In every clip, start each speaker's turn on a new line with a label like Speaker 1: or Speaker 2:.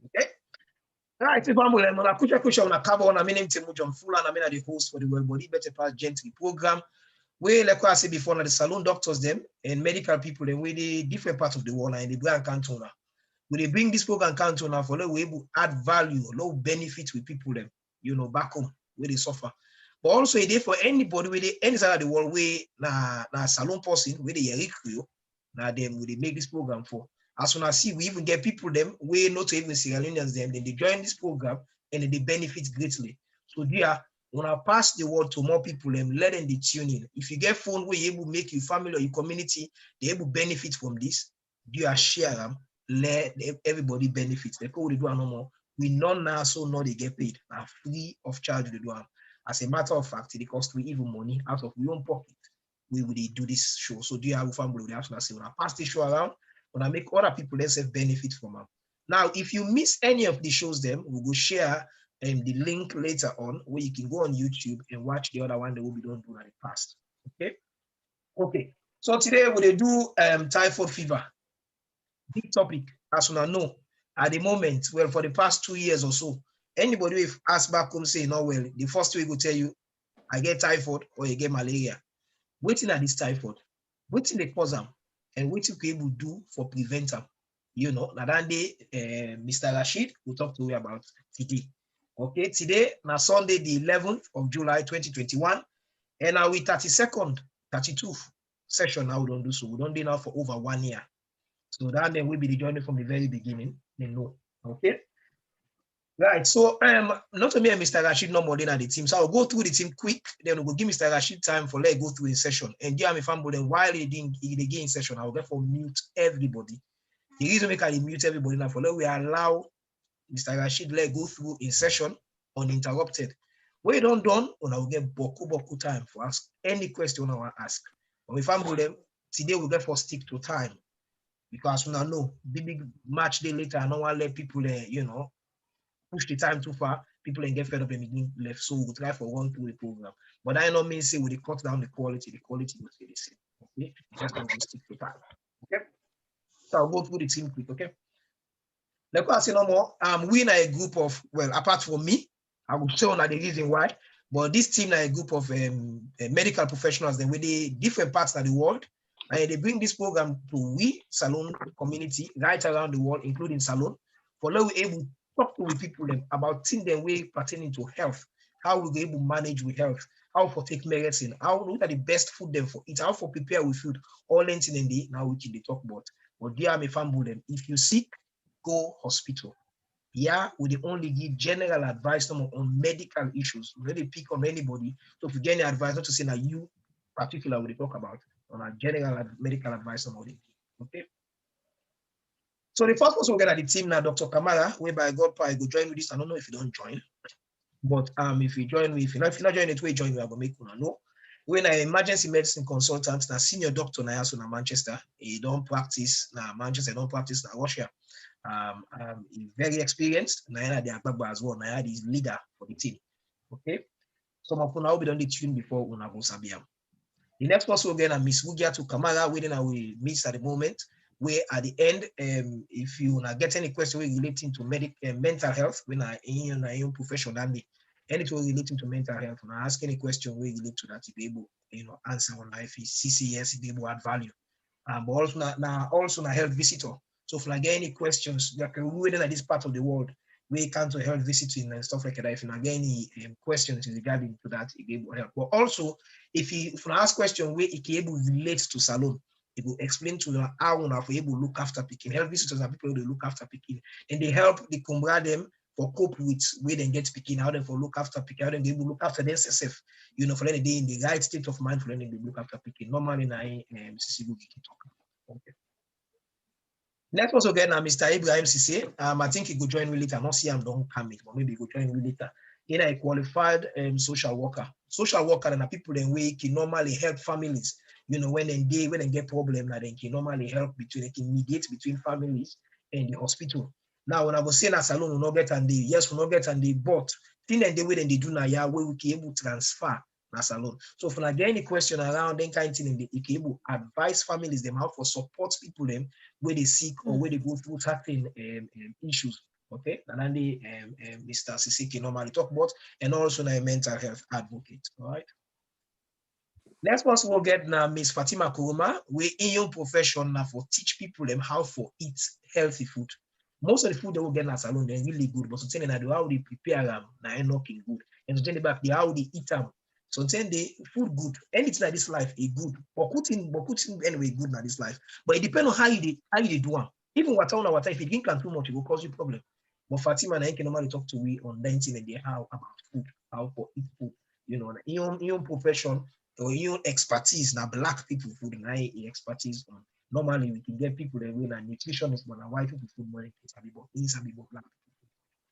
Speaker 1: Okay. Right, if I'm going to push on a cover on a minute to John Fuller, and I'm the host for the Wεll Bɔdi Bεttεh Gentri program. Where, like I said before, the salon doctors them and medical people them with the different parts of the world and the brand cantona. When they bring this program cantona for we able add value, low benefits with people them, back home where they suffer. But also it for anybody with any side of the world where na salon person where they Krio, now them will they make this program for. As soon as we even get people them we not even Sierra Leoneans them, then they join this program and then they benefit greatly. So dear, when I pass the word to more people, let them be tune in. If you get phone where you able make your family or your community, they able benefit from this, do you share them, let everybody benefit. They call they do no more. We not now so now they get paid. Now free of charge they do them. As a matter of fact, it costs we even money out of our own pocket. We will do this show. So do you have a family? They have to say when I pass the show around, when I make other people let's say benefit from them. Now, if you miss any of the shows, them we will share the link later on where you can go on YouTube and watch the other one that we don't do in the past. Okay. So today we do typhoid fever. Big topic, as you know, at the moment, well, for the past 2 years or so, anybody if ask back home say, no, well, the first week will tell you, I get typhoid or you get malaria. Waiting at this typhoid, waiting the cause them, and what you can able to do for prevent them. Now that day, Mr. Rashid will talk to you about today. Okay, today, now Sunday, the 11th of July, 2021, and now we 32nd, 32th session now we don't do so. We don't do now for over 1 year. So that then will be the journey from the very beginning. They know. Okay. Right. So not me and Mr. Rashid no more than the team. So I'll go through the team quick. Then we'll give Mr. Rashid time for let go through in session. And yeah, if I'm then while they get in session, I'll therefore mute everybody. The reason we can mute everybody now for let we allow Mr. Rashid let go through in session uninterrupted. When you don't done, I will get boku time for ask any question I want to ask. But if I'm with them, today we'll get for stick to time. Because when I know big match day later, I don't want to let people push the time too far, people and get fed up and begin left. So we'll try for one through the program. But I don't mean say we cut down the quality will stay the same. Okay, just going to stick to time. Okay. So I'll go through the team quick, okay? Like I say no more, we are a group of, well, apart from me, I will show now the reason why, but this team is a group of medical professionals then with the different parts of the world, and they bring this program to we salon community right around the world, including salon, for now we're able to talk to people about things that way pertaining to health, how we're able to manage with health, how for take medicine, how look at the best food them for eat, how for prepare with food, all anything in the now we can talk about. But dear me family, them if you sick, go hospital. Yeah, we only give general advice on medical issues. We really pick on anybody. So if you get any advice, not to say that you particular we talk about on a general medical advice on it. Okay. So the first person we get at the team now, Dr. Kamara, whereby God probably go join with this. I don't know if you don't join, but if you join me, if you're not joining it, we join you, I will make you know. When an emergency medicine consultant, now senior doctor now in Manchester, he don't practice now Manchester, don't practice now Russia. He's very experienced. Now the Agbagba as well. Now he's leader for the team. Okay, some of you now be done the tune before una go Sabiam. The next person again, Miss Wugiatu Kamara, within our meet at the moment. Where at the end, if you get any question relating to mental health, when I in your profession, anything relating to mental health, when I ask any question related to that, you be able, answer on life, CCS, be able to add value. But also health visitor. So if I get any questions, like within this part of the world, we come to health visiting and stuff like that. If you get any questions regarding to that, it will help. But also, if you ask question where it can able relate to salon, it will explain to you how we are able to look after picking. Health visitors are people who look after picking, and they help the Kumbra them for cope with where they get picking, how they for look after picking, how they able to look after themselves, for them they in the right state of mind for them to look after picking. Normally, okay. Let's also get now Mr. Ibrahim Sise. I think he could join me later. I not see him don't come in, but maybe he could join me later. He's a qualified social worker. Social worker and people in way can normally help families. When they get problem, they can normally help they can mediate between families and the hospital. Now, when I was saying that salon will not get and yes, will not get and they but thing and the way they do now, yeah, where we can able to transfer na salon. So if you get any question around then kind of thing, you can able advise families them how for support people them where they seek or where they go through certain issues. Okay, and then Mr. Sisiki normally talk about, and also a mental health advocate. All right. Next person we'll get now Miss Fatima Kuruma, we in your profession now for teach people them how for eat healthy food. Most of the food they will get in a salon, they're really good, but sometimes they how they prepare them, now looking good. And sometimes back they how they eat them. Sometimes they food good. Anything like this life is good. But cooking anyway good in this life. But it depends on how you do them. Even water on water, if you drink too much, it will cause you problem. But Fatima and I can normally talk to we on 19 and they how about food, how for eat food. You know, in your profession or your expertise now black people food and expertise on. Normally we can get people that will a nutritionist but white people food more about black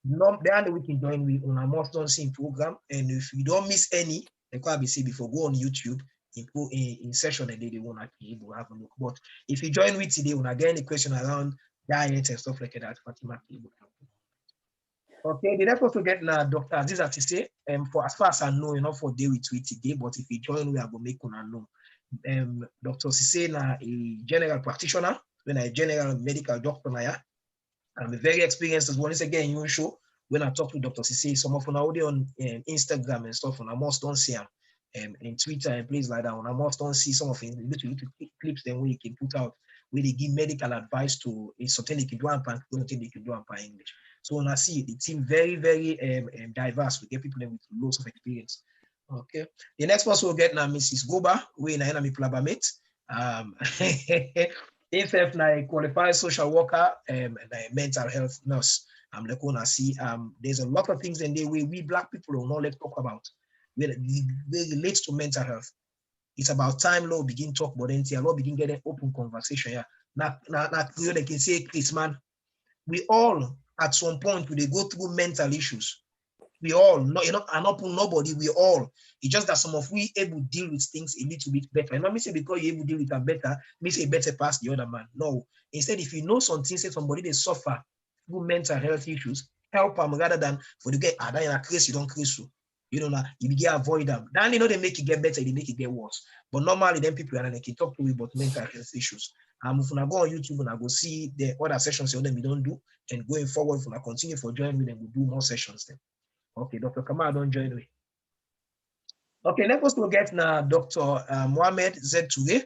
Speaker 1: people. Then we can join with on a must don't see program, and if you don't miss any, like I say before, go on YouTube in session and they won't be able to have a look. But if you join with today, when I get any question around diet and stuff like that, Fatima can able to help you. Okay, the next to get now Dr. Aziza to say, for as far as I know, for day with today, but if you join, we are going to make una know. Dr. Sise na a general practitioner, when a general medical doctor na I'm very experienced as well. Once again, you show when I talk to Dr. Sise, some of them are already on Instagram and stuff, and I must don't see them in Twitter and places like that. And I must don't see some of the little clips then where you can put out where they give medical advice to a certain they can do and they can do in English. So when I see the team very, very diverse, we get people with lots of experience. Okay. The next person we'll get now Mrs. Goba, we in enemy plabamate. If na a qualified social worker and a mental health nurse, I'm like gonna see there's a lot of things in there where we black people will not let talk about. Where relates to mental health. It's about time law begin talk about NT, law begin getting open conversation. Yeah. Now they can say, Chris, man, we all at some point they go through mental issues. We all, nobody, we all. It's just that some of we able to deal with things a little bit better. And not me say because you able to deal with them better, me say better past the other man. No. Instead, if you know something, say somebody they suffer through mental health issues, help them rather than for the get that in a case you don't case you. You know, now you begin avoid them. Then they make it get better, they make it get worse. But normally, then people are like, talk to you about mental health issues. If I go on YouTube and I go see the other sessions them we don't do, and going forward, if I continue for joining me, then we'll do more sessions then. Okay, Dr. Kamal, don't join me. Okay, let's go get now Dr. Mohammed Z Toure.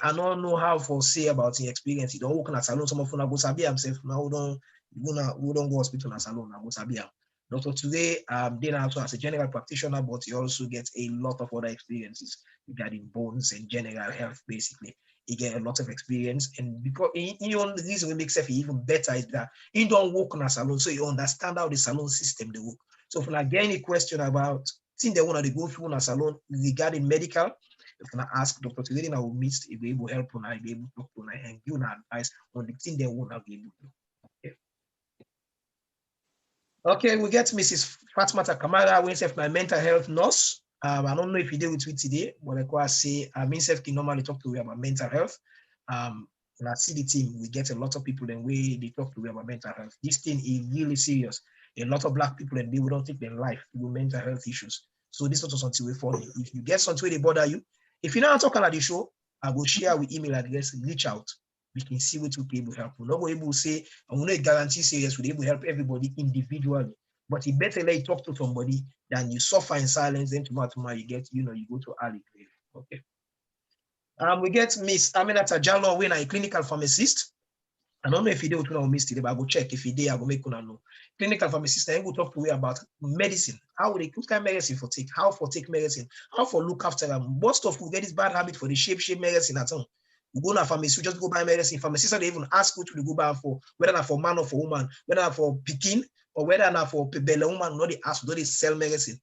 Speaker 1: I don't know how to say about his experience. He don't work in a salon. Some of them go sabi himself. Now we don't go hospital in a salon. Go sabi. Dr. Toure, then also as a general practitioner, but he also gets a lot of other experiences regarding bones and general health, basically. He get a lot of experience, and because the reason what makes it even better is that he don't work in a salon, so you understand how the salon system they work. So if I get any question about things they want to go through in a salon regarding medical, if I ask Dr. Toure, I will meet, if be able to help, and I be able to talk to and give advice on the thing they want to be able to. Okay, we get Mrs. Fatmata Kamara, we have my mental health nurse. I don't know if you deal with it today, but like I say, myself can normally talk to you about mental health. And I see the team, we get a lot of people and they talk to you about mental health. This thing is really serious. A lot of black people and they will not take their life with mental health issues. So this is also something we follow. If you get something they bother you, if you're not talking about the show, I will share with email address, reach out. We can see what we can able to help. We're not able to say, I'm not guarantee serious, we're able to help everybody individually. But it's better let you talk to somebody than you suffer in silence, then tomorrow you get, you go to early grave. Okay. We get Miss Aminata Jallo, when a clinical pharmacist. I don't know if you did with Miss today, but I will check. If you did, I will make una know. Clinical pharmacist, I will talk to you about medicine. How they put kind of medicine for take, how for take medicine, how for look after them. What stuff will get this bad habit for the shape medicine at home. We go to a pharmacy, we just go buy medicine. Pharmacists they even ask what to go buy for, whether not for man or for woman, whether not for picking or whether not for belle woman, not they ask, do they sell medicine.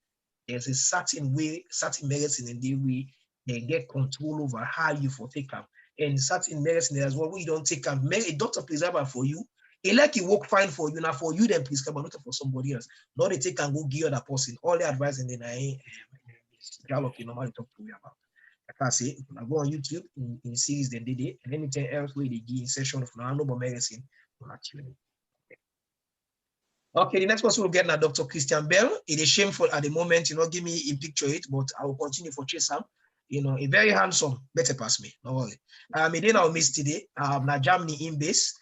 Speaker 1: There's a certain way, certain medicine in the way they get control over how you for take them. And certain medicine as well, we don't take them. A doctor prescribe for you. It like it work fine for you, now for you then prescribe, not for somebody else. Not they take and go give other person. All the advice and then I normally talk to you about. Like I say, I go on YouTube in series then they did, and anything else where they give in session of no medicine, we'll actually. Okay, the next person we'll get now Dr. Christian Bell. It is shameful at the moment, give me in picture it, but I will continue for chase Sam. A very handsome, better pass me, no worry. Then I'll miss today. Now Germany in base.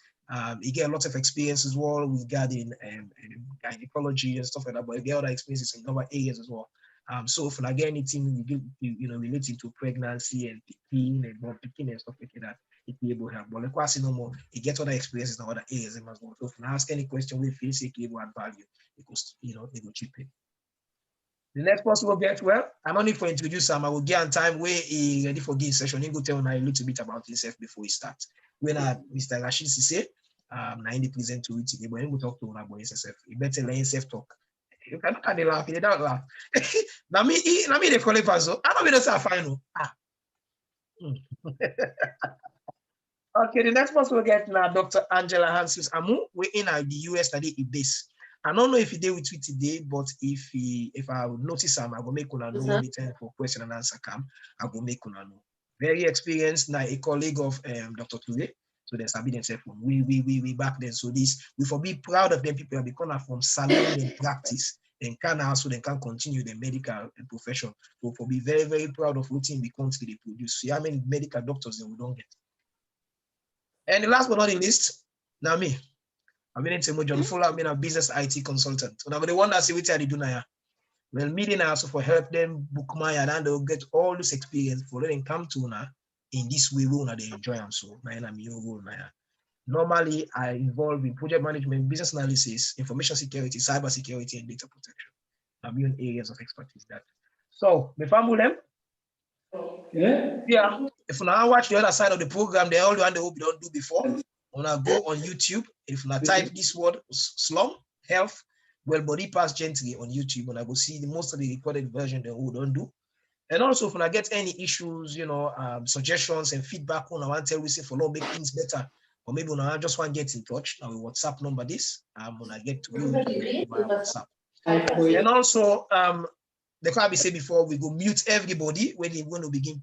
Speaker 1: He get a lot of experience as well regarding gynecology and stuff like that, but he get other experiences in other areas as well. So if I get anything relating to pregnancy and picking and stuff like that, it be able to help. But like I say no more, he gets other experiences in other areas as well. So if I ask any question, we feel sick, able add value because they go chip in. The next person will get I'm only for introduce him. I will get on time where he ready for game session. He go tell me a little bit about himself before he starts. When Mr. Rashid say, now he present to it today, but he will talk to him about himself. He better let himself talk. You can look at the laugh, they don't laugh. Now me they call it as I don't mean to say final. Okay, the next person will get now Dr. Angela Hansis Amu. We're in the US study in base. I don't know if he did with me today, but if I notice him, I will make una know anytime for question and answer come. I will make una know. Very experienced now, a colleague of Dr. Ture. So there's a bit themselves from we back then. So this we for be proud of them people have become from salon and practice. Then can also they can continue the medical profession. So for be very, very proud of what the country they produce. See how many medical doctors they we don't get. And the last but not the least, now me. I'm in John Fuller, I'm a business IT consultant. And I'm the one that see what I do now. Well, meeting also for help them book my and they'll get all this experience for them come to now in this way we they enjoy them. So I'm normally I involve in project management, business analysis, information security, cyber security, and data protection. I'm in areas of expertise that. So the family yeah. If you now watch the other side of the program, they all the one they hope you don't do before. When I go on YouTube, if I type this word slum health Wεll Bɔdi Bεttεh Gentri on YouTube, and I go see the most of the recorded version they all don't do. And also if I get any issues, suggestions and feedback on I want to tell we say for make things better, or maybe when I just want to get in touch, now WhatsApp number this, when I get to you via WhatsApp. And also the can be said before we go mute everybody when we begin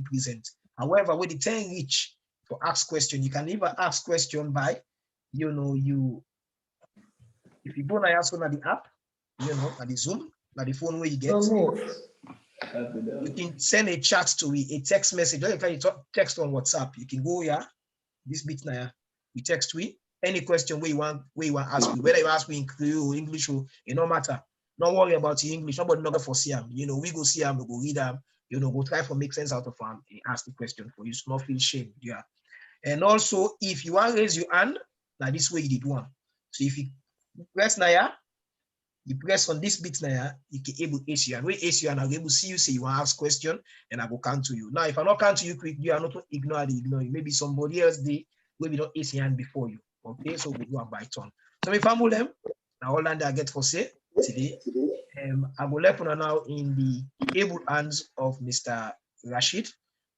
Speaker 1: present. However, when the 10 reach for ask question, you can either ask question by, if you go and ask on the app, at the Zoom, at the phone where you get, you can send a chat to a text message. Or you can text on WhatsApp. You can go here, this bit now, we text we any question where you want to ask me, whether you ask me in Krio or English or it no matter. Don't worry about the English. Nobody not for see them. We go see them, we go read them, go try to make sense out of them and ask the question for you. So not feel shame. Yeah. And also, if you want to raise your hand, now this way you did one. So if you press now, you press on this bit now, you can able to ask you. And when ask you, and I'll be able to see you say you want to ask question, and I will count to you. Now, if I not count to you quick, you are not ignore. Maybe somebody else they will be not ask your hand before you. Okay, so we do one by turn. So if I move them, now all that I get for say today. I will let on now in the able hands of Mr. Rashid.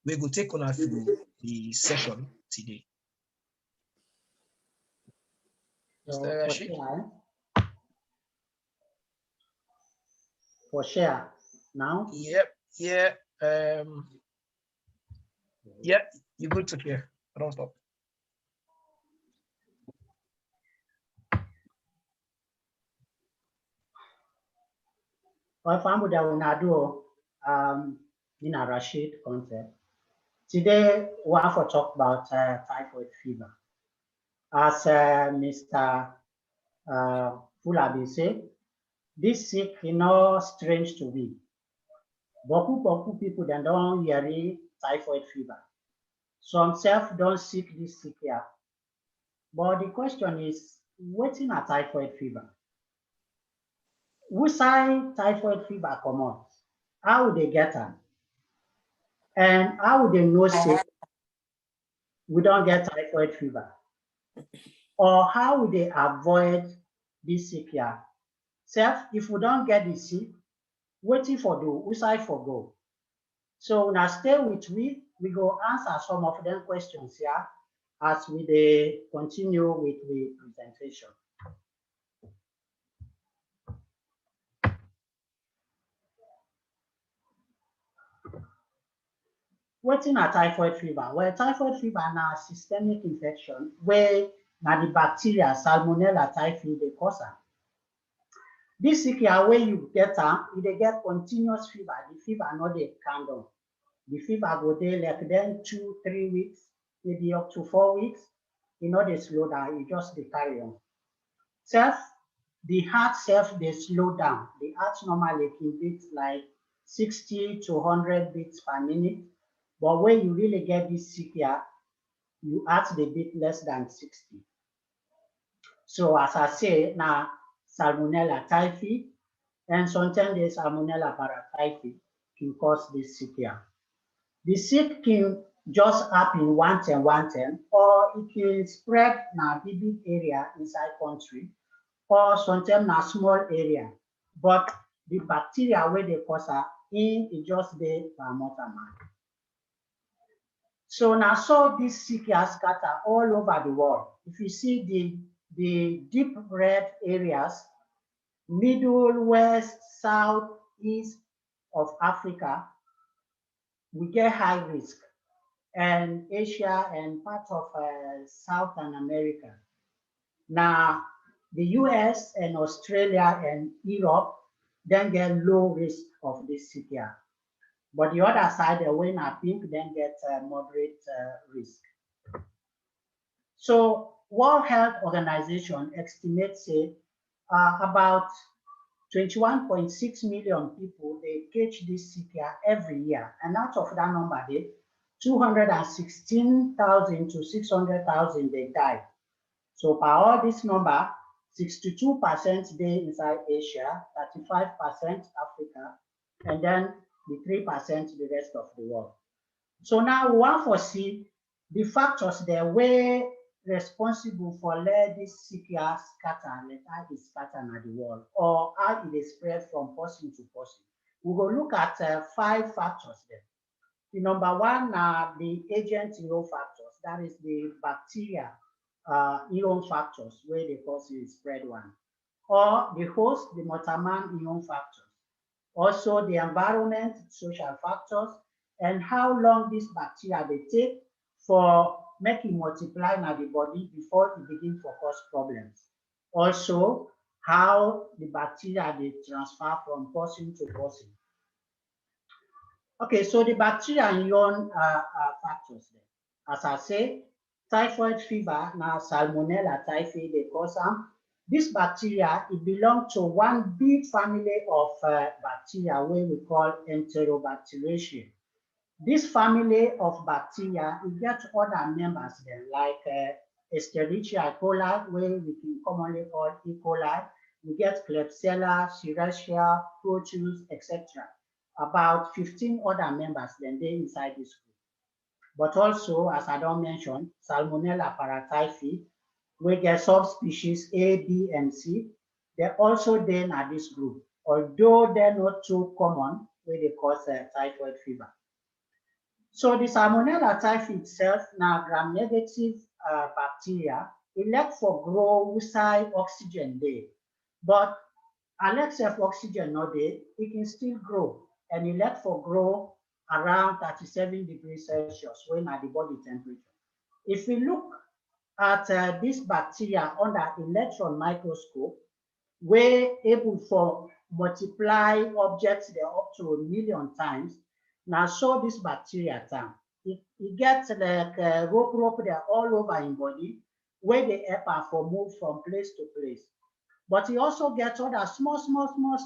Speaker 1: We will take on through the session today. Mr. Rashid.
Speaker 2: For share now?
Speaker 1: Yep. Yeah. Yeah, you're good to share. Don't stop.
Speaker 2: Rashid Conteh. Today we have to talk about typhoid fever. As Mr. Fulabi said, this sick is not strange to me. Beaucoup people that don't hear typhoid fever. Some self don't seek this sick here. But the question is, what's in a typhoid fever? Who say typhoid fever come out? How would they get them? And how would they know sick we don't get typhoid fever? Or how would they avoid this sick here? Self, if we don't get the sick, waiting for do, we say for go. So now stay with me, we go answer some of them questions here as we continue with the presentation. What's in a typhoid fever? Well, typhoid fever is a systemic infection where Now the bacteria Salmonella typhi they cause am. This sikia wey you get am, they get continuous fever. The fever no dey calm down. The fever go dey like then 2-3 weeks, maybe up to 4 weeks. You know they slow down, you just dey carry on. The heart self they slow down. The heart normally can beat like 60 to 100 beats per minute. But when you really get this sikia, you heart the beat less than 60. So as I say, now Salmonella typhi and sometimes the Salmonella paratyphi can cause this sikia. The sick can just happen one time, or it can spread in a big area inside country, or sometimes a small area. But the bacteria where they cause it just there per motor man. So now so this sikia scatter all over the world. If you see the deep red areas, middle, west, south, east of Africa, we get high risk, and Asia and part of Southern America. Now, the US and Australia and Europe then get low risk of this sikia. But the other side, the when are pink, then get moderate risk. So World Health Organization estimates about 21.6 million people, they catch this sikia every year. And out of that number, 216,000 to 600,000, they die. So by all this number, 62% they inside Asia, 35% Africa, and then the 3% the rest of the world. So now we want to see the factors there were responsible for let this sikia scatter, let how it scatter in the world, or how it is spread from person to person. We will look at 5 factors there. The number one are the agent immune factors, that is the bacteria immune factors where they cause the spread one, or the host, the motorman immune factors, also the environment, social factors, and how long this bacteria they take for making multiply in the body before it begins to cause problems. Also, how the bacteria they transfer from person to person. Okay, so the bacteria immune factors there. As I say, typhoid fever, now Salmonella typhi, they cause them. This bacteria, it belongs to one big family of bacteria where we call Enterobacteriaceae. This family of bacteria, it gets other members there, like Escherichia coli, where we can commonly call E. coli. We get Klebsiella, Serratia, Proteus, etc. About 15 other members then they inside this group. But also, as I don't mention, Salmonella paratyphi, we get subspecies A, B, and C. They're also then at this group, although they're not too common where they cause typhoid fever. So the Salmonella typhi itself, now gram-negative bacteria, it lets for grow outside oxygen there. But unless if oxygen not there, it can still grow. And it lets for grow around 37 degrees Celsius when at the body temperature. If we look at this bacteria under electron microscope, we're able to multiply objects there up to 1 million times. Now show this bacteria time. It gets like rope there all over in body, where the help for move from place to place. But it also gets other small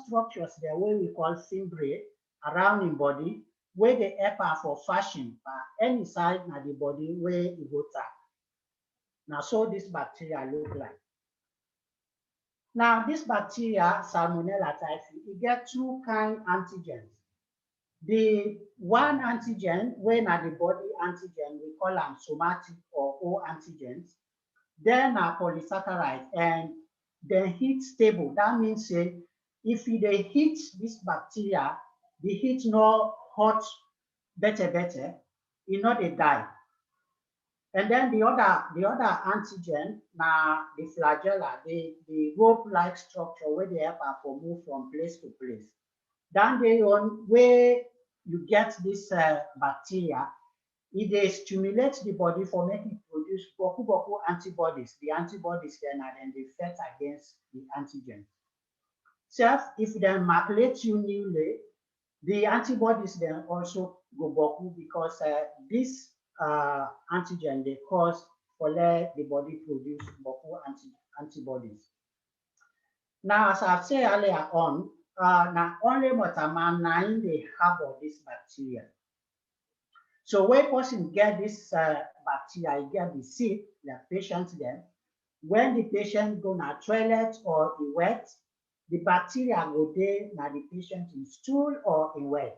Speaker 2: structures there where we call fimbriae around in body, where the help for fashion by any side of the body where it go tap. Now so this bacteria look like. Now this bacteria, Salmonella typhi, it gets 2 kind antigens. The one antigen, when at the body antigen, we call them somatic or O antigens. Then a polysaccharide and the heat stable. That means if they heat this bacteria, the heat no hot better, it not they die. And then the other antigen, now the flagella, the rope-like structure where they help for move from place to place. Then they on where you get this bacteria, it stimulates the body for making produce produce boku antibodies. The antibodies then are then defend against the antigen. So if they maculate you newly, the antibodies then also go boku because this antigen they cause for let the body produce boku antibodies. Now, as I've said earlier on, not only motaman nine they harbor this bacteria. So when person get this bacteria, get the sick, the patient then, when the patient go na toilet or in wet, the bacteria go there na the patient in stool or in wet.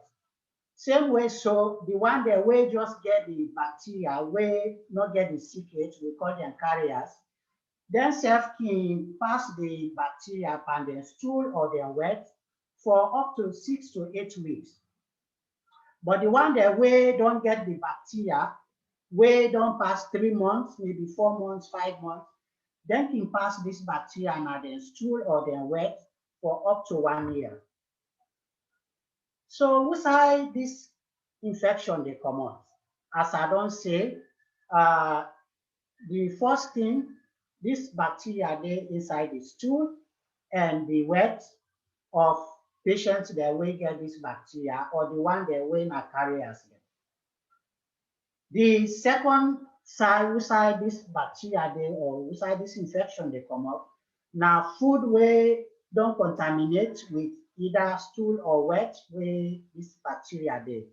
Speaker 2: Same way, so the one that way just get the bacteria, way not get the sickage, we call them carriers, then self can pass the bacteria upon their stool or their wet for up to 6 to 8 weeks. But the one that way don't get the bacteria, way don't pass 3 months, maybe 4 months, 5 months, then can pass this bacteria on their stool or their wet for up to 1 year. So why this infection they come out? As I don't say, the first thing, this bacteria they inside the stool and the wet of patients that will get this bacteria or the one that will not carriers. The second side this bacteria they or inside this infection they come up. Now food where don't contaminate with either stool or wet where this bacteria they.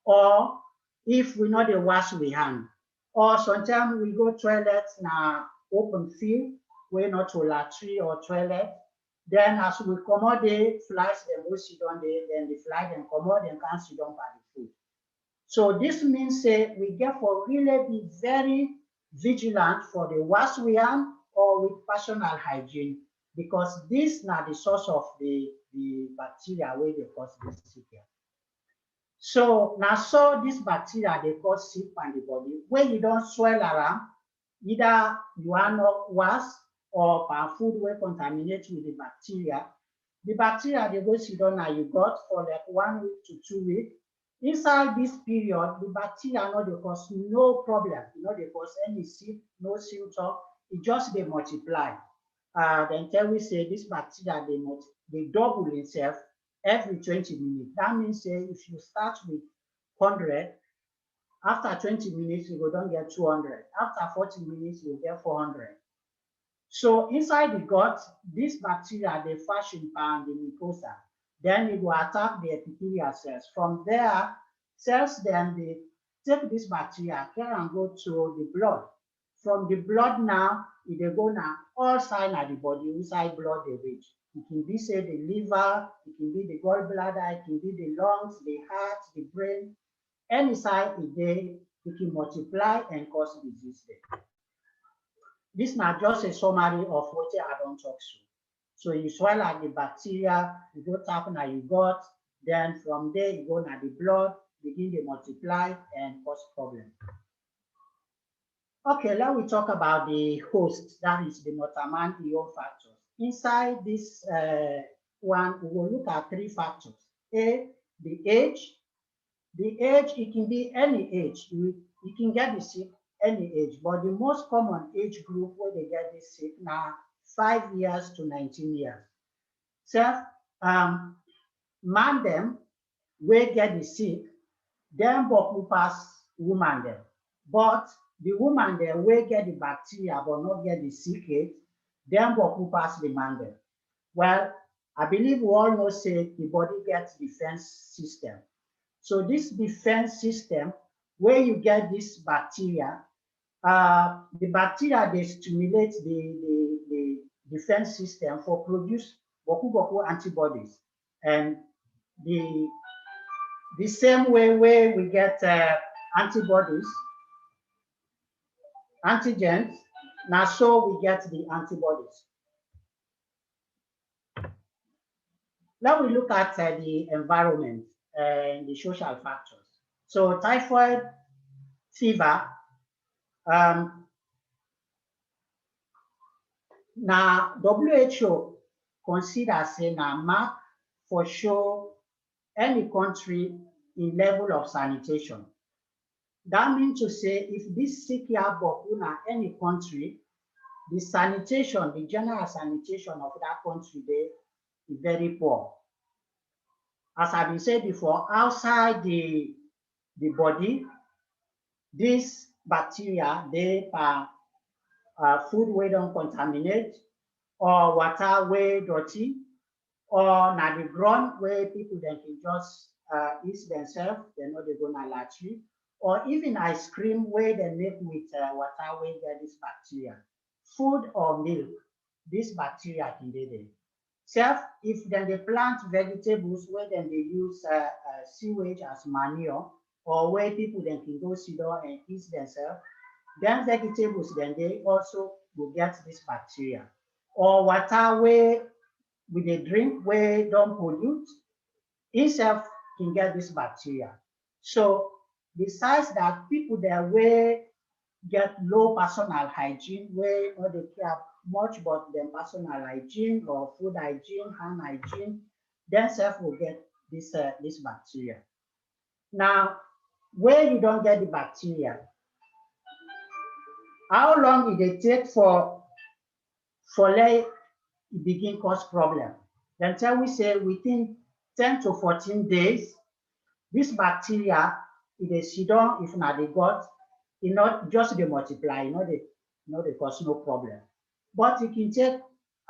Speaker 2: Or if we know the wash we hand. Or sometimes we go toilets now open field, where not to latrine or toilet. Then as we come out the flies them we sit on there, then the fly them come out and can't sit down by the food. So this means we get for really be very vigilant for the wash we hand or with personal hygiene, because this now the source of the bacteria where they cause this sickness. So now this bacteria they cause sick on the body when you don't swell around, either you are not wash or food were contaminated with the bacteria. The bacteria they go sit down now you got for like 1 week to 2 weeks. Inside this period, the bacteria no they cause no problem, they cause any sick, no symptom, it just they multiply. Then tell we say this bacteria they double itself every 20 minutes. That means if you start with 100, after 20 minutes you go don't get 200. After 40 minutes you get 400. So inside the gut, this bacteria they fashion pan the mucosa. Then it will attack the epithelial cells. From there, cells then they take this bacteria and go to the blood. From the blood now, it they go now all sides of the body, inside blood they reach. It can be say the liver, it can be the gallbladder, it can be the lungs, the heart, the brain. Any side it can multiply and cause disease there. This is not just a summary of what I don't talk to. So you swallow the bacteria, you go tap now you got, then from there you go now the blood, begin to multiply and cause problem. Okay, now we talk about the host, that is the motaman ion factors. Inside this one, we will look at 3 factors. A, the age. The age, it can be any age. You can get the sick any age, but the most common age group where they get this sick now 5 years to 19 years. So, man them will get the sick, then boku pass woman them. But the woman there will get the bacteria but not get the sickness, then boku pass the man them. Well, I believe we all know say the body gets defense system. So this defense system, where you get this bacteria, the bacteria they stimulate the defense system for produce boku antibodies, and the same way where we get antibodies, antigens, now so we get the antibodies. Now we look at the environment and the social factors. So typhoid fever, now WHO considers saying a mark for sure any country in level of sanitation. That means to say, if this sick in any country, the sanitation, the general sanitation of that country, they is very poor. As I've been said before, outside the body, these bacteria, they are food we don't contaminate, or water we dirty, or na the ground where people then can just eat themselves, they know they're gonna allergy, or even ice cream where they make with water where get this bacteria. Food or milk, this bacteria can be there. Self, if then they plant vegetables where then they use sewage as manure, or where people then can go sit down and eat themselves, then vegetables then they also will get this bacteria. Or water where with a drink where don't pollute, itself can get this bacteria. So besides that, people there where get low personal hygiene, where they care much about their personal hygiene or food hygiene, hand hygiene, then self will get this this bacteria. Now, where you don't get the bacteria, how long did it take for let it begin cause problem? Then tell we say within 10 to 14 days, this bacteria, if they sit down, if not they got, not just they multiply, they cause no problem. But it can take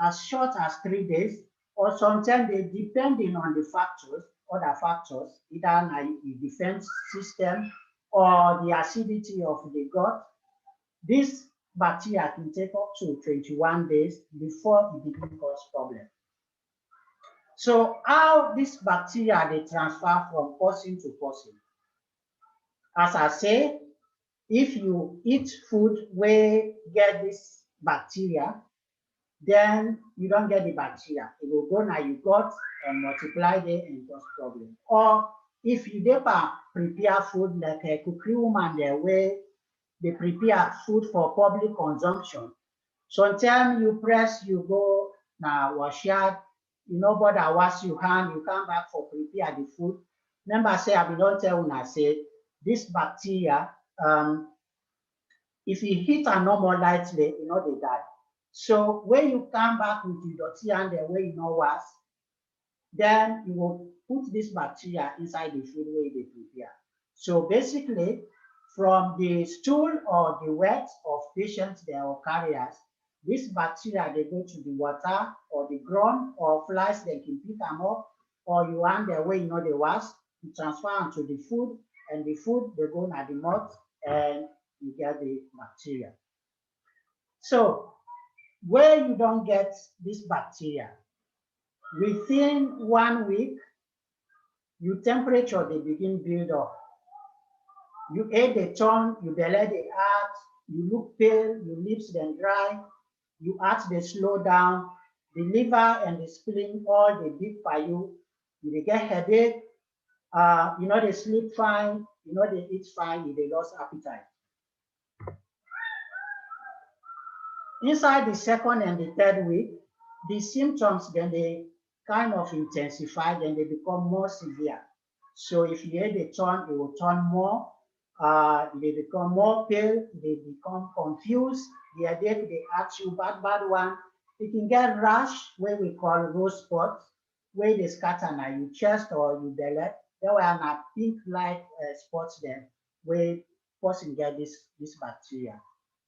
Speaker 2: as short as 3 days, or sometimes they depending on the factors, other factors, either the defense system or the acidity of the gut. This bacteria can take up to 21 days before it begin cause problem. So how this bacteria they transfer from person to person? As I say, if you eat food where get this bacteria, then you don't get the bacteria. It will go now you got and multiply there and cause problem. Or if you prepare food like a cookery woman there where they prepare food for public consumption. Sometimes you press, you go now wash yard, you know, but I wash your hand, you come back for prepare the food. Remember, say I don't tell when I say this bacteria, if you hit a normal lightly, they die. So when you come back with the dirty hand the way wash, then you will put this bacteria inside the food where they prepare. So basically, from the stool or the wet of patients there or carriers, this bacteria they go to the water or the ground or flies they can pick them up, or you hand their way they wash, you transfer them to the food, and the food they go at the mouth and you get the bacteria. So where you don't get this bacteria, within 1 week, your temperature they begin build up. You ate the tongue, you belly the heart, you look pale, your lips then dry, you heart they slow down, the liver and the spleen all they big by you, they get headache, they sleep fine, they eat fine, they lost appetite. Inside the second and the third week, the symptoms then they kind of intensify, then they become more severe. So if you ate the tongue, it will turn more. They become more pale, they become confused, the headache, they ask you bad one. You can get rash, where we call rose spots, where they scatter on your chest or your belly. There were not pink-like spots there, where person get this bacteria.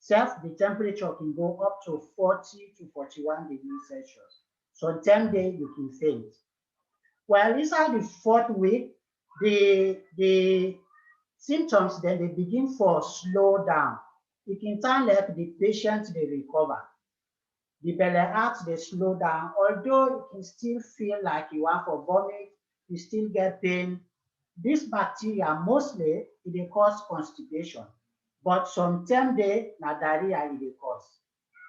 Speaker 2: The temperature can go up to 40 to 41 degrees Celsius. So in 10 days, you can faint. Well, inside the 4th week, the symptoms then they begin for slow down. It can turn like the patient they recover. The belly act they slow down, although you can still feel like you want for vomit, you still get pain. This bacteria mostly it cause constipation, but sometimes they na diarrhea it cause.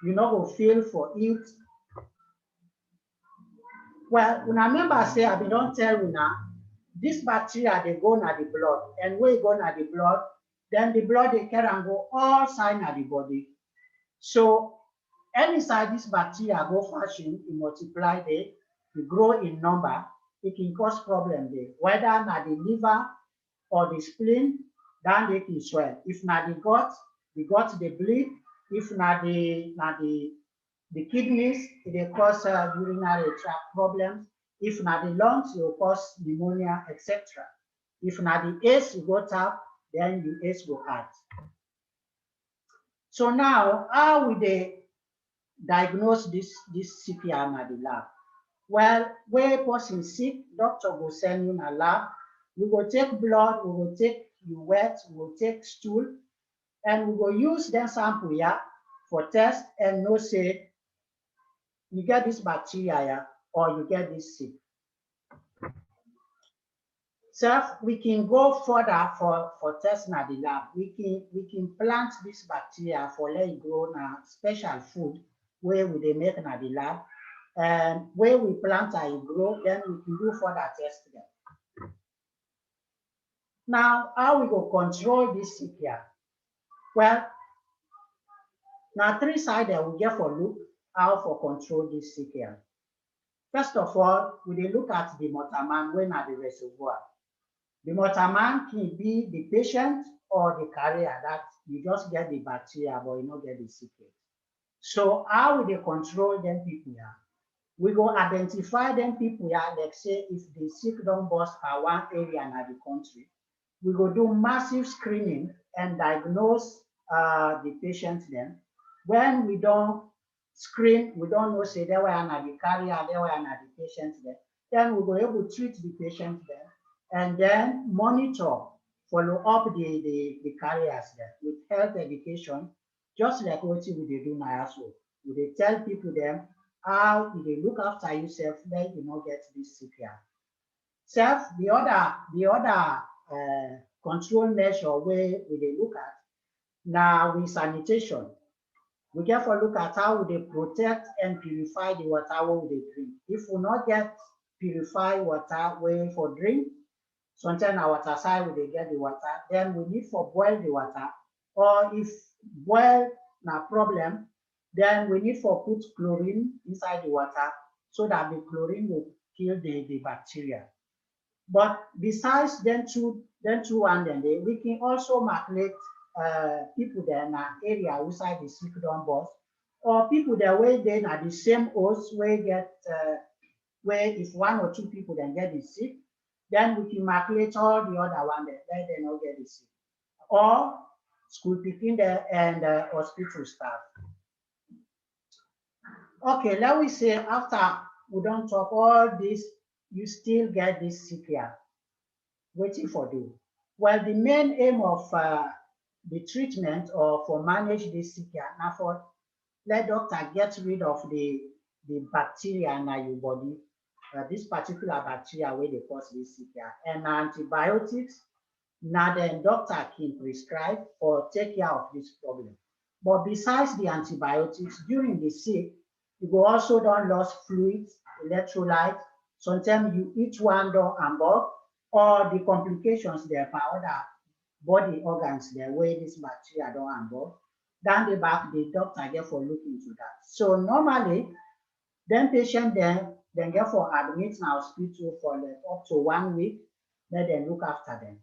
Speaker 2: You go feel for it. Well, when I remember say I don't tell you now. This bacteria they go na the blood, and when you go na the blood, then the blood they carry and go all side na the body. So any side this bacteria go fashion, it multiply there, it grow in number, it can cause problem there, whether na the liver or the spleen, then they can swell. If not the gut they bleed. If not the kidneys, they cause urinary tract problems. If not the lungs, it will cause pneumonia, etc. If not the ACE, you go tap, then the ACE will act. So now, how will they diagnose this CPR at the lab? Well, when a person sick, doctor will send you a lab. We will take blood, we will take you wet, we will take stool, and we will use that sample here for test and know say you get this bacteria here or you get this sick. So we can go further for testing at the lab. We can plant this bacteria for let it grow in a special food where we make in the lab. And where we plant and grow, then we can do further testing. Now, how we go control this CPR? Well, now 3 sides that we get for look how for control this CPR. First of all, we look at the motorman when at the reservoir. The motorman can be the patient or the carrier that you just get the bacteria, but you don't get the CPR. So how we control them people here? We go identify them people here, like say if the sick don't burst for one area in the country, we go do massive screening and diagnose the patients then. When we don't screen, we don't know say there were the carrier, there were the patients there. Then we go able to treat the patient there and then monitor, follow up the carriers there with health education, just like what we do now as well. We tell people them how they look after yourself, then you not get this CPR. Self, the other control measure where we look at now with sanitation. We get for look at how they protect and purify the water we they drink. If we not get purified water way for drink, sometimes our water side we get the water, then we need for boil the water. Or if boil na problem, then we need for put chlorine inside the water so that the chlorine will kill the bacteria. But besides them two and then we can also maculate people there in an area outside the sick don't burst, or people that way then are the same host where get where if 1 or 2 people then get the sick, then we can maculate all the other one that they not get the sick, or school picking there and hospital staff. Okay, let me say after we don't talk all this, you still get this CPR. Waiting for do. Well, the main aim of the treatment or for manage this CPR, now for let doctor get rid of the bacteria in your body, this particular bacteria where they cause this CPR, and antibiotics. Now then doctor can prescribe or take care of this problem. But besides the antibiotics, during the sick, you go also don't lose fluids, electrolytes. Sometimes you eat one door and bulk, or the complications there for other body organs there where this bacteria don't unblock. Then the doctor get for look into that. So normally, then patient then get for admit in hospital for like up to 1 week, then they look after them.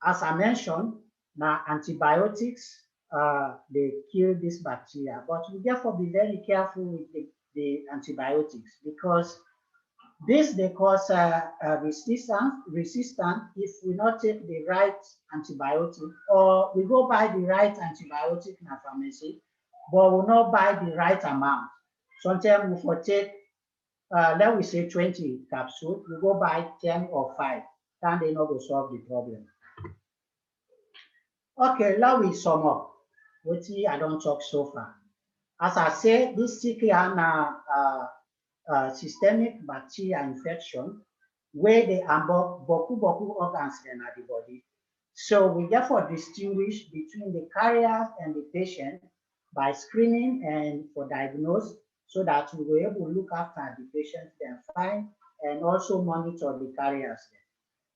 Speaker 2: As I mentioned, now antibiotics they kill this bacteria, but we therefore be very careful with the antibiotics because this they cause resistance if we not take the right antibiotic, or we go buy the right antibiotic in a pharmacy, but we not buy the right amount. Sometimes we for take let we say 20 capsules, we go buy 10 or 5, then they not go solve the problem. Okay, let me sum up what I don't talk so far. As I say, this CPR now systemic bacterial infection where they involve boku organs in the body. So we therefore distinguish between the carrier and the patient by screening and for diagnosis, so that we were able to look after the patient then fine and also monitor the carriers.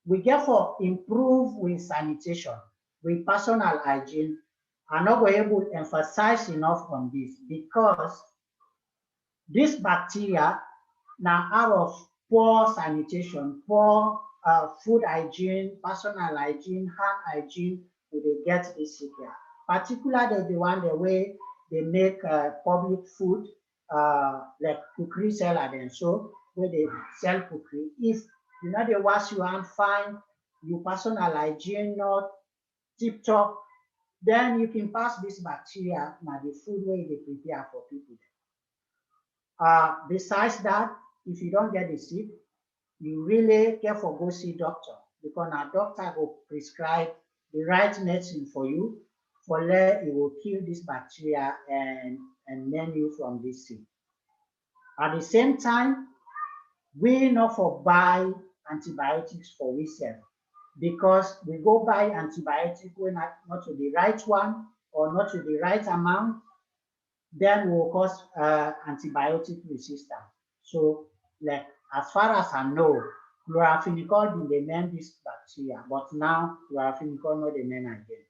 Speaker 2: We therefore improve with sanitation, with personal hygiene. I'm not going to emphasize enough on this because this bacteria now out of poor sanitation, poor food hygiene, personal hygiene, hand hygiene, do they get this sickness? Particularly the one the way they make public food, like cookery seller and so where they sell cookery. If you know they wash your hand fine, your personal hygiene not tip top, then you can pass this bacteria now the food where they prepare for people. Besides that, if you don't get the sick, you really careful go see doctor because our doctor will prescribe the right medicine for you for let it will kill this bacteria and mend you from this sick. At the same time, we not for buy antibiotics for ourselves because we go buy antibiotic when not to the right one or not to the right amount, then will cause antibiotic resistance. So, like as far as I know, chloramphenicol they name this bacteria, but now chloramphenicol not the name again.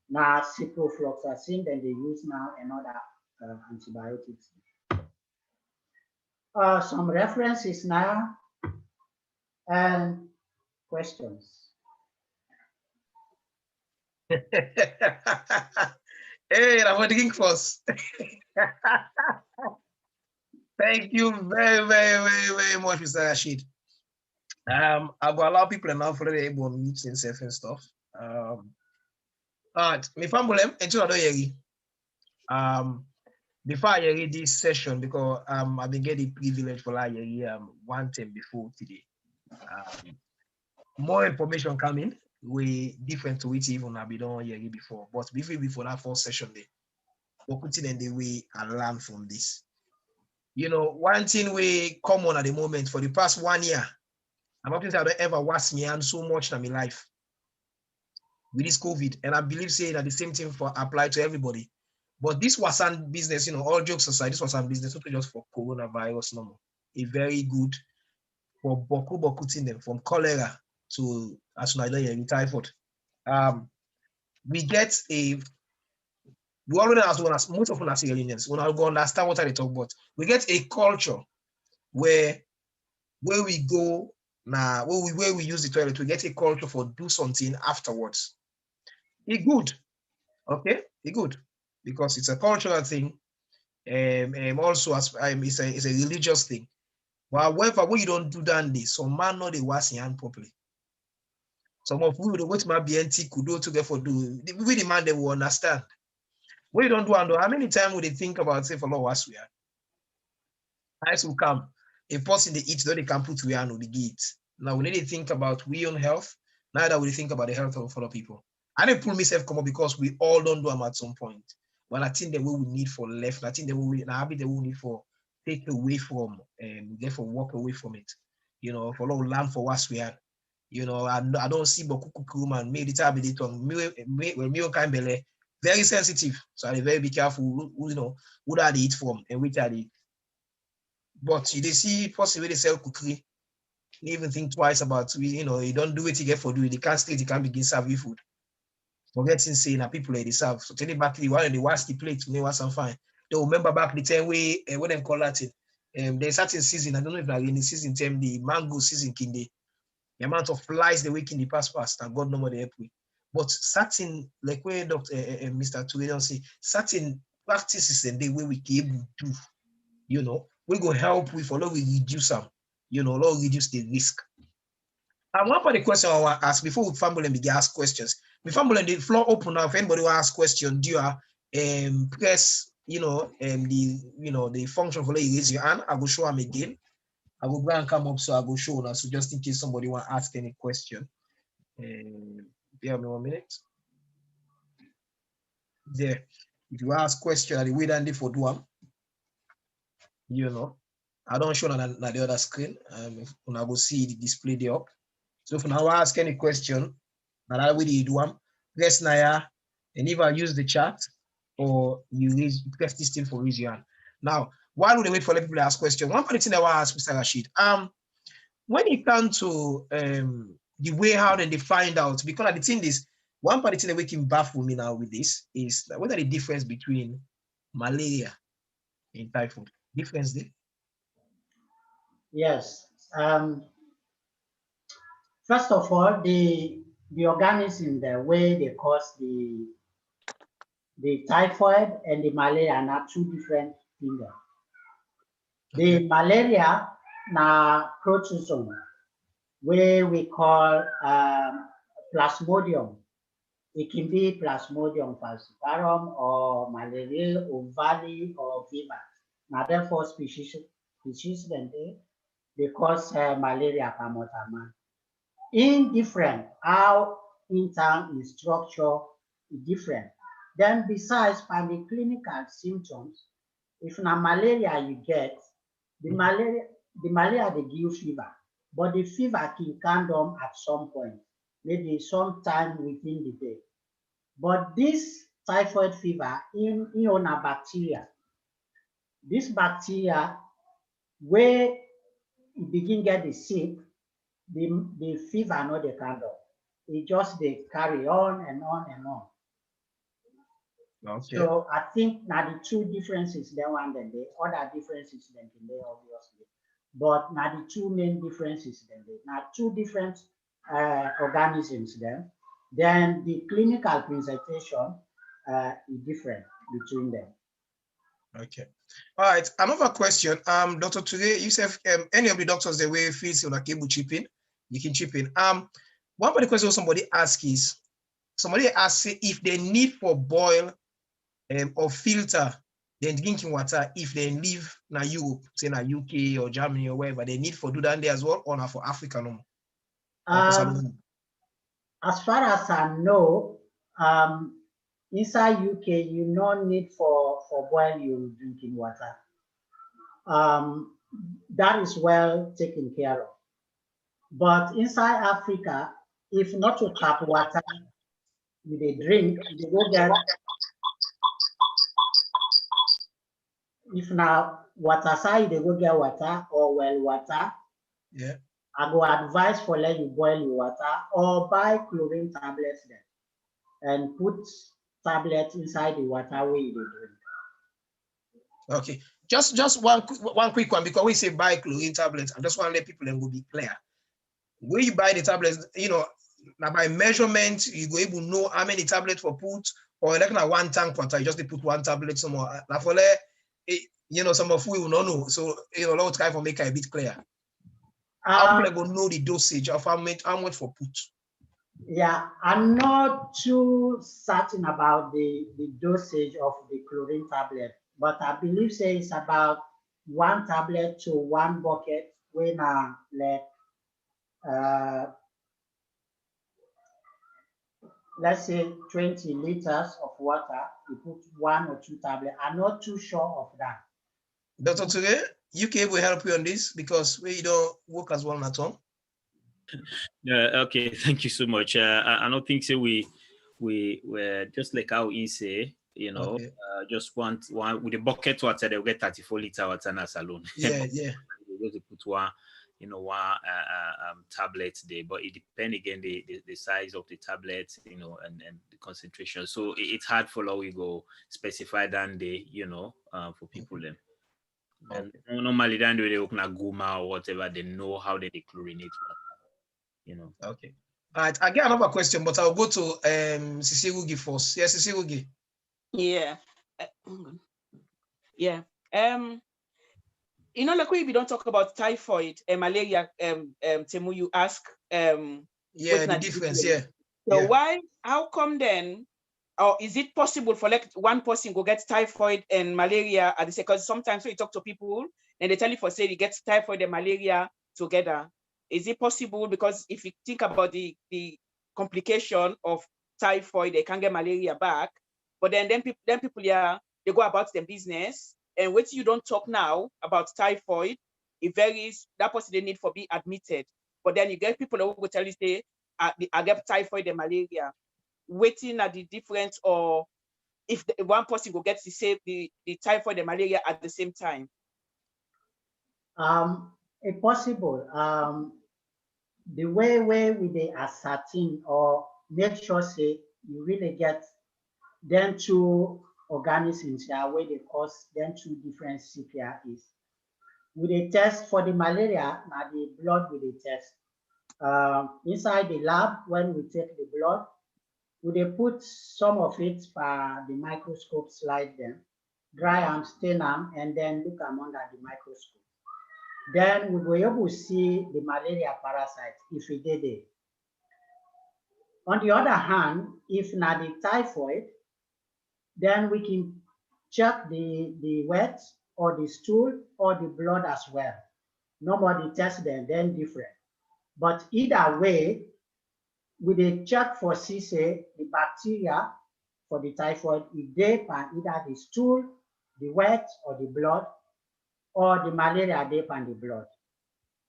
Speaker 2: Now ciprofloxacin, then they use now another antibiotics. Some references now and questions.
Speaker 1: Hey, I'm waiting first. Thank you very much, Mr. Rashid. I will allow people enough for the able to meet and stuff. Alright, my family, before I read this session, because I've been getting privilege for like one time before today. More information coming, way different to which even I've been done here before. But before that first session, we're putting in the way I learn from this. You know, one thing we common at the moment for the past 1 year, I'm not saying I don't ever wash me hand so much in my life with this COVID, and I believe saying that the same thing for apply to everybody. But this wasn't business, you know, all jokes aside, this wasn't business, not just for coronavirus no more. A very good for boku them from cholera to as in typhoid. We get we already as one as most of us Iranians, when I go understand what I talk about, we get a culture where we go now, where we use the toilet, we get a culture for do something afterwards. It's good, okay? It's good because it's a cultural thing, also as it's a religious thing. But however, when you don't do that, some man know they wash your hand properly. Some of you the wait my BNT could do together for do with the man they will understand. When you don't do and how many times would they think about say for Lord wash we are? Ice will come. A person they eat, though they can put we are no the gate. Now we need to think about we own health. Now that we think about the health of other people. I didn't pull myself come up because we all don't do them at some point. But I think that we will need for left. I think that we will need for take away from and therefore walk away from it. You know, for long land for what we are. You know, I don't see Bokuku man made it up when me kind very sensitive. So I very be careful who you know who are they eat from and which are they. But you they see possibly they sell cookery. You even think twice about you know, you don't do it you get for do it. They can't stay, you can't begin serving food. Forgetting saying that people they serve. So tell back the while they wash the plate, me was some fine. They remember back the time way what them call that there's certain season. I don't know if like in the season term the mango season kinde. The amount of flies they wake in the past and God no more the help with. But certain like where Dr. Mr. Tuwe say certain practices and the way we can able to do, you know, we go help with follow we reduce them, you know, reduce the risk. And one part of the question I want to ask before we family and begin ask questions. Before the floor open now, if anybody will ask question, do you press you know the function for you raise your hand. I will show them again. I will go and come up so I will show now. So just in case somebody want to ask any question. Bear me 1 minute. There. If you ask question at the way that they for do them, you know. I don't show on the other screen. When I will see the display there up. So if now ask any question, and I will do one, press Naya, and if I use the chat or you press this thing for raise your hand. Now, while we wait for people to ask questions, one part of the thing I want to ask Mr. Rashid, when it comes to the way how they find out, because the thing is, one part of the thing that we can baffle me now with this is what are the difference between malaria and typhoid? Difference there?
Speaker 2: Yes. First of all, the organism, the way they cause the typhoid and the malaria are two different things. The malaria na protozoan, where we call Plasmodium. It can be Plasmodium falciparum or Malaria ovale or viva. Now, therefore, species then they cause malaria pamotama. Indifferent, how in town is structure is different. Then besides by the clinical symptoms, if na malaria you get, the malaria they give fever, but the fever can calm down at some point, maybe sometime within the day. But this typhoid fever in a bacteria. This bacteria, where it begin get the sick, the fever not the calm down. It just they carry on and on and on.
Speaker 1: Okay.
Speaker 2: So I think now the two differences there one then the other differences then they obviously, but now the two main differences then they now two different organisms then the clinical presentation is different between them.
Speaker 1: Okay. All right. Another question. Dr. Today, you said any of the doctors the way feels like able chip in, you can chip in. One of the questions somebody asks is somebody asks if they need for boil or filter then drinking water if they live in Europe, say in UK or Germany or wherever, they need for do that there as well, or not for Africa no more?
Speaker 2: As far as I know, inside UK, you no need for boil your drinking water. That is well taken care of. But inside Africa, if not to tap water with a drink, you go get. If now water side they go get water or well water,
Speaker 1: yeah,
Speaker 2: I go advise for let you boil your water or buy chlorine tablets then and put tablets inside the water where you drink.
Speaker 1: Okay, just one quick one, because we say buy chlorine tablets. I just want to let people then go be clear. Where you buy the tablets, you know, now by measurement, you go able to know how many tablets for put, or like na one tank water, you just put one tablet somewhere. Now for you know, some of we will not know. So you know, let's try for make it a bit clear. How people will know the dosage of how much for put.
Speaker 2: Yeah, I'm not too certain about the dosage of the chlorine tablet, but I believe say it's about one tablet to one bucket when let's say 20 liters of water, you put one or two tablets. I'm not too sure of that.
Speaker 1: Dr. Today, UK will help you on this because we don't work as one at home.
Speaker 3: Okay, thank you so much. I don't think so. We were just like how he say, you know,
Speaker 1: okay.
Speaker 3: Just want one with the bucket water, they'll get 34 liter water in a salon.
Speaker 1: Yeah, yeah.
Speaker 3: They just put one, you know, one tablet there, but it depends again the size of the tablet, you know, and the concentration. So it's hard for how we go specify that day, you know, for people then. And normally then they look na guma or whatever, they know how they chlorinate, you know.
Speaker 1: Okay. All right, I get another question, but I'll go to Sisirugi first. Yes, Sisirugi.
Speaker 4: Yeah. Yeah. You know, like we don't talk about typhoid and malaria, Temu, you ask
Speaker 1: yeah, the difference, yeah.
Speaker 4: So
Speaker 1: yeah.
Speaker 4: How come then, or is it possible for like one person go get typhoid and malaria at the same? Because sometimes when you talk to people and they tell you for say you get typhoid and malaria together. Is it possible? Because if you think about the complication of typhoid, they can get malaria back, but then people they go about their business, and what you don't talk now about typhoid, it varies. That person they need for be admitted, but then you get people who will tell you say I get typhoid and malaria. Waiting at the difference, or if one person will get the typhoid and malaria at the same time.
Speaker 2: It's possible. The way we they ascertain or make sure say you really get them two organisms here where they cause them two different CPR is. With a test for the malaria, now the blood with a test. inside the lab, when we take the blood, we put some of it by the microscope slide them, dry them, stain them, and then look them under the microscope. Then we will be able to see the malaria parasite if it did it. On the other hand, if not the typhoid, then we can check the wet or the stool or the blood as well. Nobody test them, then different. But either way, we dey check for see say the bacteria for the typhoid, if they pan either the stool, the wet or the blood, or the malaria they pan the blood.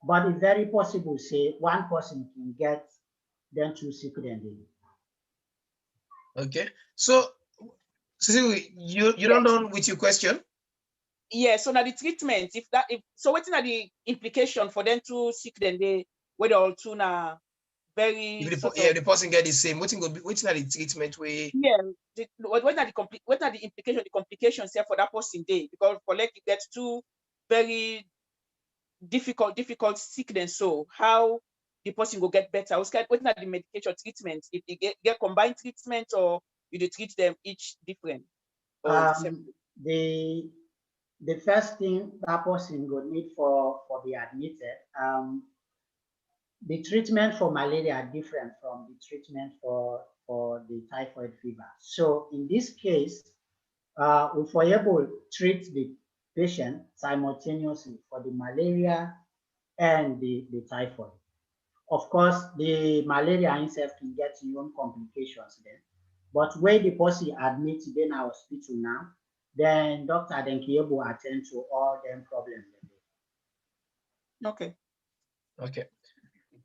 Speaker 2: But it's very possible say one person can get then two sick than they.
Speaker 1: Okay. So you don't know with your question?
Speaker 4: Yeah, so now the treatment, if so what are the implication for them to sick then they whether all two now very
Speaker 1: If the person get the same, what are the treatment way?
Speaker 4: Yeah, what are the implication, the complications here for that person day? Because for like it gets two very difficult sickness. So how the person will get better? What are the medication treatment? If they get combined treatment or you do treat them each different?
Speaker 2: The first thing that person will need for be admitted, the treatment for malaria are different from the treatment for the typhoid fever. So in this case, if we're able to treat the patient simultaneously for the malaria and the typhoid. Of course, the malaria itself can get its own complications then. But where the person admits in our hospital now, then doctor then can able to attend to all them problems.
Speaker 4: Okay.
Speaker 1: Okay.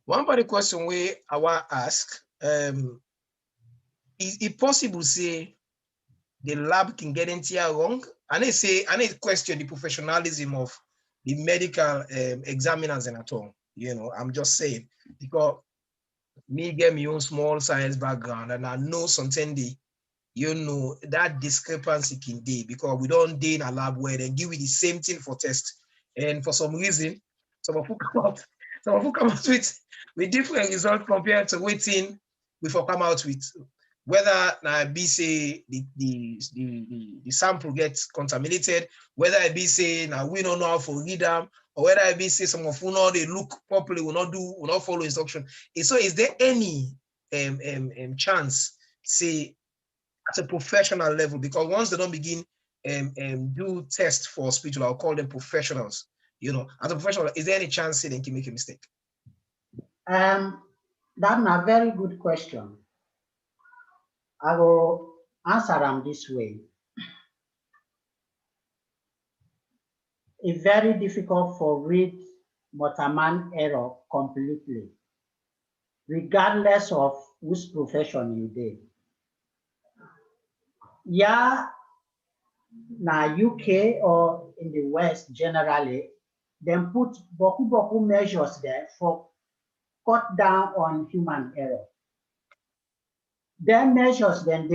Speaker 1: One part of the question we I want to ask, is it possible to say the lab can get into here wrong? And I question the professionalism of the medical examiners and at all. You know, I'm just saying, because me get my own small science background and I know something you know that discrepancy can be because we don't do in a lab where they give you the same thing for test. And for some reason, some of who come out with different results compared to waiting we come out with. Whether be say the sample gets contaminated, whether I be say now we don't know how to read them, or whether I be say some of who know they look properly, will not follow instruction. So is there any chance, say at a professional level, because once they don't begin do tests for hospital, I'll call them professionals. You know, as a professional, is there any chance they can make a mistake?
Speaker 2: That's a very good question. I will answer them this way. It's very difficult for read Motorman error completely, regardless of which profession you did. Yeah, now UK or in the West generally, then put boku measures there for cut down on human error. Their measures then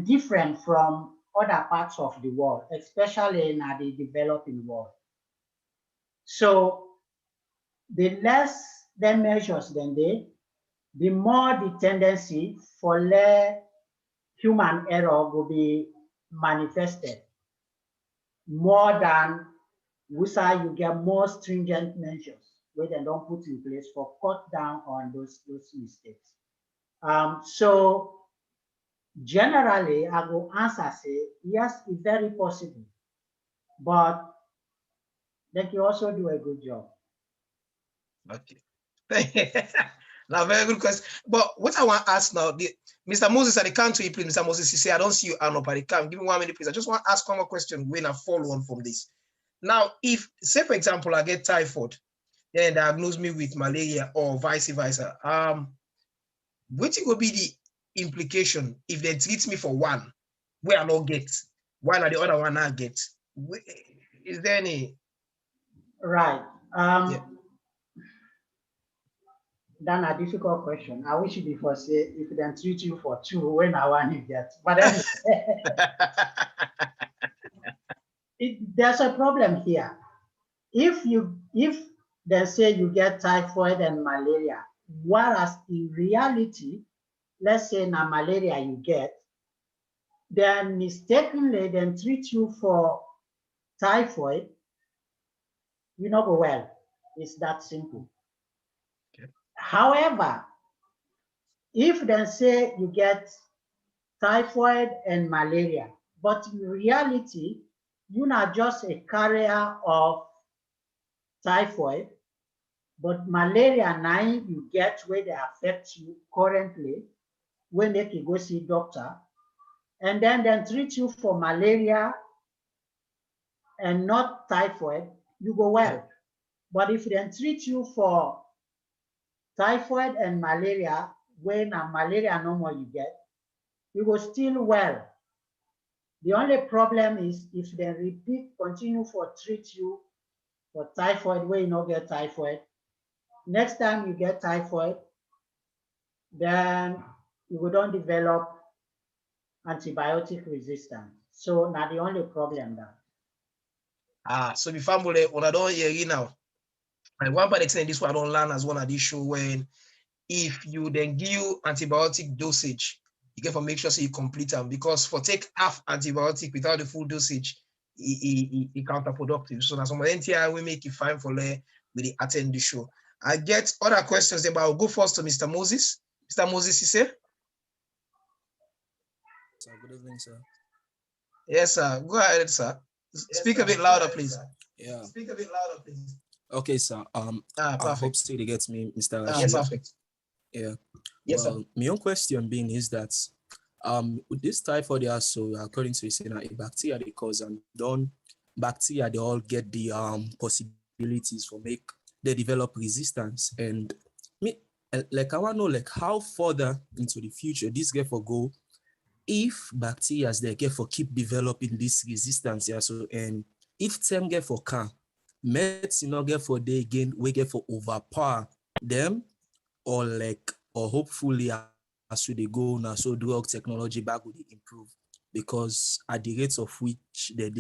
Speaker 2: different from other parts of the world, especially in the developing world. So the less the measures the more the tendency for human error will be manifested. More than you get more stringent measures where they don't put in place for cut down on those mistakes. So generally, I will answer say, yes, it's very possible, but they can also do a good job.
Speaker 1: Okay. Now, very good question. But what I want to ask now, Mr. Moses, I can't to you, please. Mr. Moses, you say, I don't see you, Arno, but I can't. Give me 1 minute, please. I just want to ask one more question when I follow on from this. Now, if, say, for example, I get typhoid, then diagnose me with malaria or vice versa, what will be the implication if they treat me for one, where I don't get, while the other one I get? Is there any?
Speaker 2: Right.
Speaker 1: Yeah.
Speaker 2: That's a difficult question. I wish you before say if they treat you for two, when I want to get. But anyway, there's a problem here. If they say you get typhoid and malaria, whereas in reality, let's say now malaria you get, then mistakenly then treat you for typhoid, you not go well. It's that simple.
Speaker 1: Okay.
Speaker 2: However, if they say you get typhoid and malaria, but in reality, you're not just a carrier of typhoid, but malaria now you get where they affect you currently, when they can go see doctor, and then treat you for malaria and not typhoid, you go well. But if they treat you for typhoid and malaria, when a malaria no more you get, you go still well. The only problem is if they repeat, continue for treat you for typhoid where you not get typhoid. Next time you get typhoid, then you will don't develop antibiotic resistance. So now the only problem that.
Speaker 1: So before I don't hear you now. And one part extent this one I don't learn as one of these show when if you then give antibiotic dosage, you get to make sure so you complete them, because for take half antibiotic without the full dosage, it counterproductive. So that's some NTI we make it fine for with the attend the show. I get other questions there, but I'll go first to Mr. Moses. Mr. Moses, you say?
Speaker 5: Sir, good evening, sir.
Speaker 1: Yes, sir. Go ahead, sir. Speak a bit louder, please.
Speaker 5: Yeah.
Speaker 1: Speak a bit louder, please.
Speaker 5: Okay, sir. I hope so they get me, Mr. Rashid.
Speaker 1: Yes, perfect.
Speaker 5: Yeah.
Speaker 1: Yes,
Speaker 5: well,
Speaker 1: sir.
Speaker 5: My own question being is that with this typhoid, so according to saying a bacteria they cause and don't bacteria they all get the possibilities for make they develop resistance, and me like I want to know like how further into the future this get for go if bacteria they get for keep developing this resistance, yeah. So and if them get for can medicine not get for they again we get for overpower them, or like or hopefully as we go now so drug technology back will improve, because at the rates of which they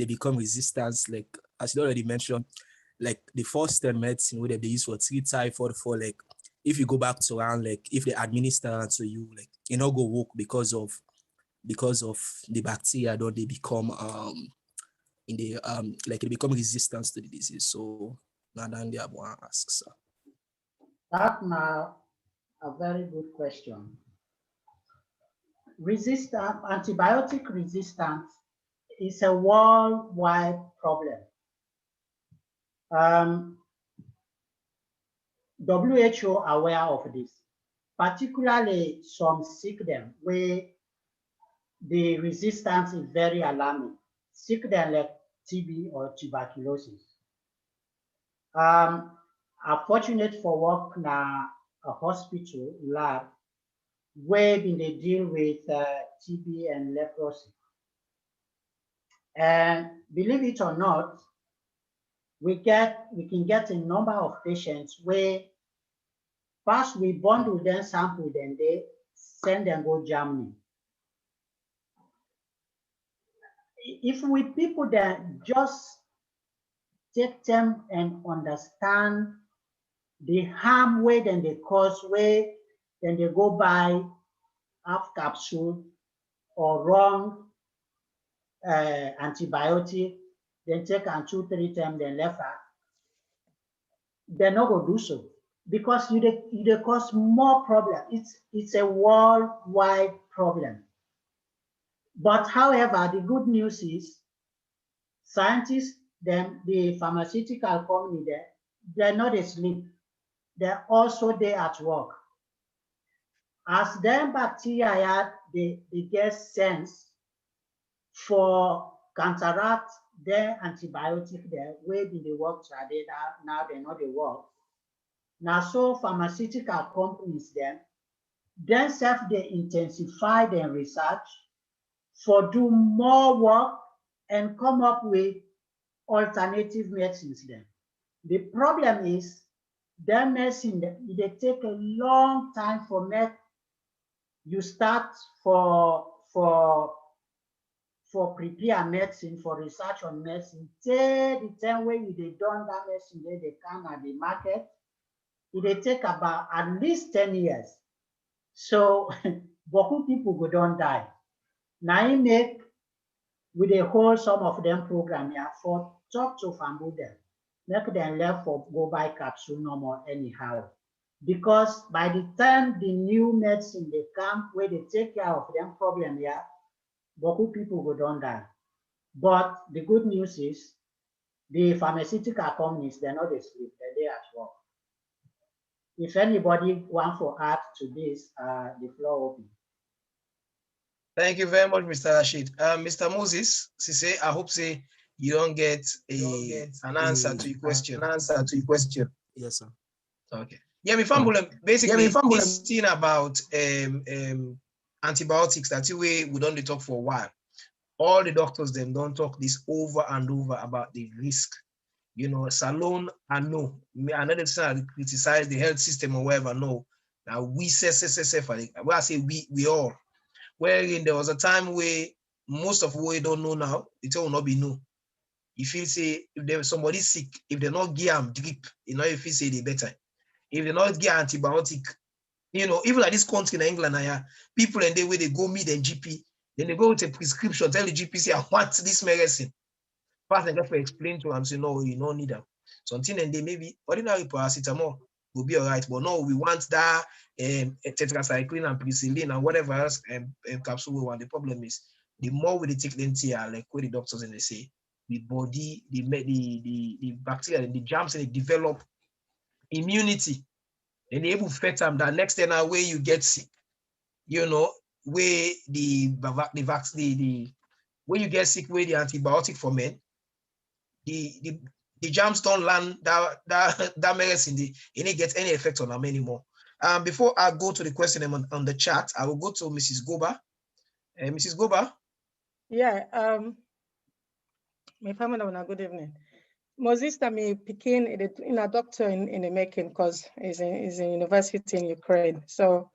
Speaker 5: become resistance, like as you already mentioned, like the first step medicine where they use for 3 typhoid for like if you go back to around like if they administer to you like you know go work because of the bacteria don't they become in the like they become resistant to the disease. So now then I want to ask, sir.
Speaker 2: That's now a very good question. Antibiotic resistance is a worldwide problem. WHO aware of this, particularly some sickness where the resistance is very alarming. Sickness like TB or tuberculosis. I'm fortunate for work na a hospital lab where they deal with TB and leprosy. And believe it or not, we can get a number of patients where first we bundle them, sample them, they send them go Germany. If we people that just take them and understand the harm where then they cause, where then they go buy half capsule or wrong antibiotic, then take and 2-3 times, then left out, they're not going to do so because you cause more problem. It's a worldwide problem. But however, the good news is scientists, them, the pharmaceutical company there, they're not asleep. They're also there at work. As them bacteria, they get sense for counteract their antibiotic there, where did they work today, now they know they work. Now so pharmaceutical companies then self they intensify their research for do more work and come up with alternative medicines then. The problem is their medicine, they take a long time for you start for for prepare medicine, for research on medicine, till the time when they done that medicine, they come at the market, it take about at least 10 years. So, beaucoup people go don't die. Now, I make with a whole some of them program here for talk to family them, make them left for go buy capsule no more anyhow. Because by the time the new medicine they come where they take care of them problem here, beaucoup people go don't die. But the good news is the pharmaceutical companies, they're not asleep, they're there at work. If anybody want to add to this, the floor open.
Speaker 1: Thank you very much, Mr. Rashid. Mr. Moses, say I hope say you don't get an answer to your question.
Speaker 5: Yes, sir.
Speaker 1: Okay. Yeah, me basically this thing about antibiotics that we don't talk for a while. All the doctors them don't talk this over and over about the risk. You know, Salon and no. Another thing I criticize the health system or whatever. No, now we say well, I say we all. Wherein there was a time where most of what we don't know now, it will not be known. If you say if there's somebody sick, if they're not give them drip, you know, if you say they better. If they not get antibiotic, you know, even like this country in England, people and they where they go meet and GP, then they go with a prescription, tell the GP say I want this medicine. First and for explain to them, say no, you don't need them. Something and they maybe ordinary paracetamol will be all right, but no, we want that tetracycline and penicillin and whatever else capsule we want. The problem is the more we take them like what the doctors and they say, the body, the bacteria, the germs and they develop immunity, and they able to fight them. That next time where you get sick, you know, where the where you get sick, where the antibiotic for men, the germs don't land that medicine, it didn't get any effect on them anymore. Before I go to the question on the chat, I will go to Mrs. Goba. Mrs. Goba.
Speaker 6: Yeah. My family, good evening. Moses, me picking in a doctor in the making because he's in university in Ukraine. So,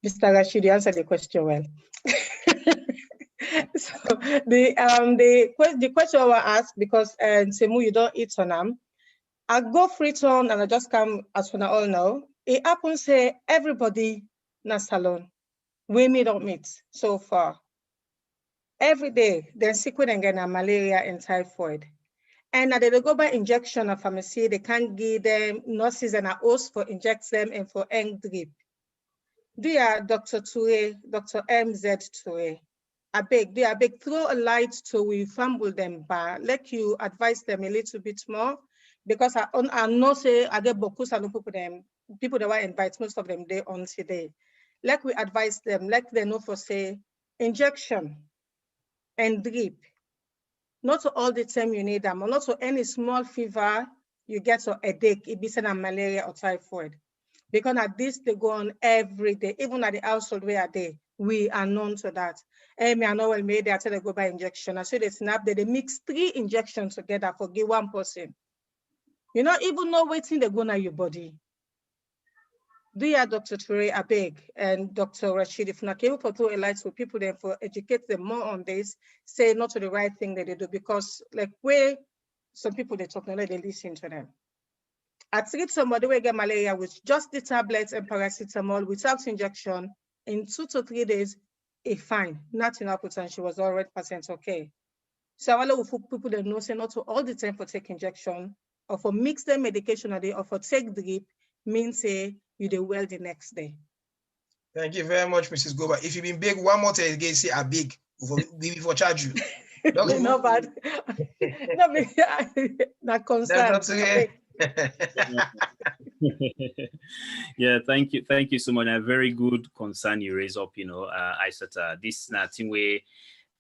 Speaker 6: Mr. Rashid, you answered the question well. So the question I was asked because Semu, you don't eat on them. I go free turn and I just come as we all know. It happens say everybody na salon. We don't meet so far. Every day, they're sick with malaria and typhoid. And they go by injection of pharmacy, they can't give them nurses and a host for inject them and for end drip. Dear Dr. Toure, Dr. MZ Toure, I beg, throw a light to we fumble them, but let you advise them a little bit more because I know say I get beaucoup of them, people that were invite, most of them they on today. Like we advise them, like they know for say injection and drip. Not all the time you need them, or not to any small fever you get or headache, it be malaria or typhoid. Because at this they go on every day, even at the household where they we are known to that. I know well made after they go by injection. I say they snap they mix 3 injections together for give one person. You not even know waiting they go na your body. Dear Dr. Toure, I beg, and Dr. Rashid, if not able to throw a light for people then for educate them more on this, say not to the right thing that they do, because like where some people they talk, now they listen to them. I treat somebody who get malaria with just the tablets and paracetamol without injection in 2 to 3 days, it's fine. Nothing happened and she was 100% okay. So I will for people that know say not to all the time for take injection or for mix their medication a day or for take drip means say you do well the next day.
Speaker 1: Thank you very much, Mrs. Goba. If you've been big one more time again, say I big before charge you.
Speaker 6: No bad. No, not concerned.
Speaker 3: Yeah, thank you so much. A very good concern you raise up. You know, I said this nothing way.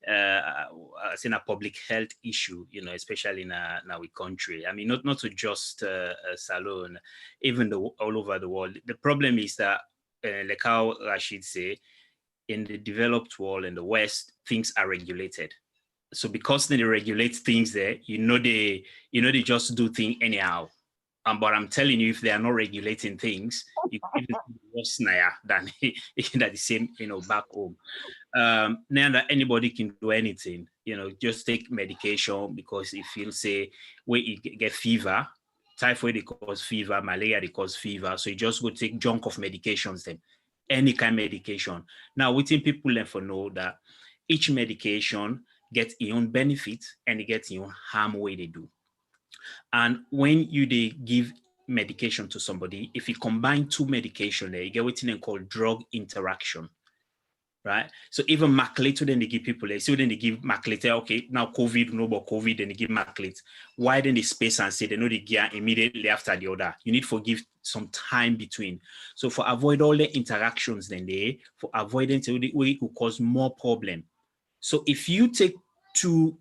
Speaker 3: It's in a public health issue, you know, especially in our country. I mean, not to just Salon, even all over the world. The problem is that, like how Rashid say, in the developed world, in the West, things are regulated. So because they regulate things there, they just do things anyhow. But I'm telling you, if they are not regulating things, you can even worse than the same, you know, back home. Now that anybody can do anything, just take medication because it feels say when you get fever, typhoid they cause fever, malaria they cause fever. So you just go take junk of medications then, any kind of medication. Now, within people learn for know that each medication gets its own benefit and it gets its own harm way they do. And when they give medication to somebody, if you combine two medication there, you get what they call drug interaction. Right. So even Maclate, then they give people, so then they give Maclate, okay, now COVID, no more COVID, then they give Maclate. Why then they space and say they know they get immediately after the other? You need to give some time between. So for avoid all the interactions, then for avoidance, it will cause more problem. So if you take two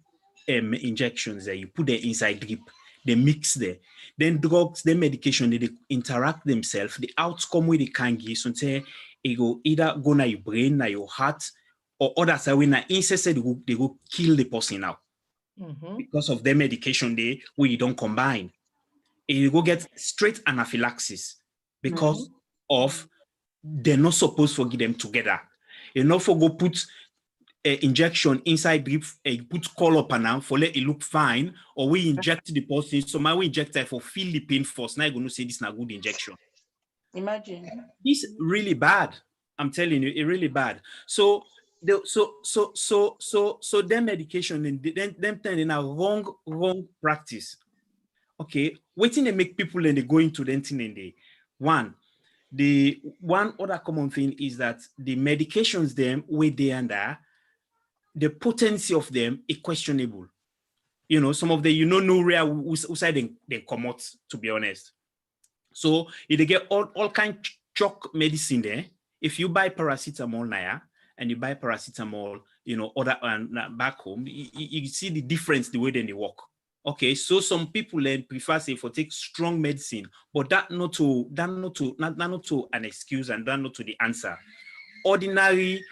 Speaker 3: injections there, you put them inside drip, they mix there, then drugs, then medication, they interact themselves, the outcome where they can give, so say, it go either go na your brain, na your heart, or other side when they go kill the person now. Because of the medication where you don't combine. You go get straight anaphylaxis because of they're not supposed to get them together. You not for go put injection inside drip, put call up and now for let it look fine, or we inject the person. So my we inject it for feel the pain first. Now you're gonna say this is not good injection.
Speaker 4: Imagine.
Speaker 3: It's really bad. I'm telling you, it's really bad. So their medication and them in a wrong practice. Okay, waiting they make people and they go into the thing and the one other common thing is that the medications them where they under the potency of them is questionable. Some of the no real who side they come out, to be honest. So if they get all kind chalk medicine there, if you buy paracetamol now and you buy paracetamol, other back home, you see the difference the way they work. Okay, so some people then prefer say for take strong medicine, but that not to an excuse and that not to the answer. Ordinary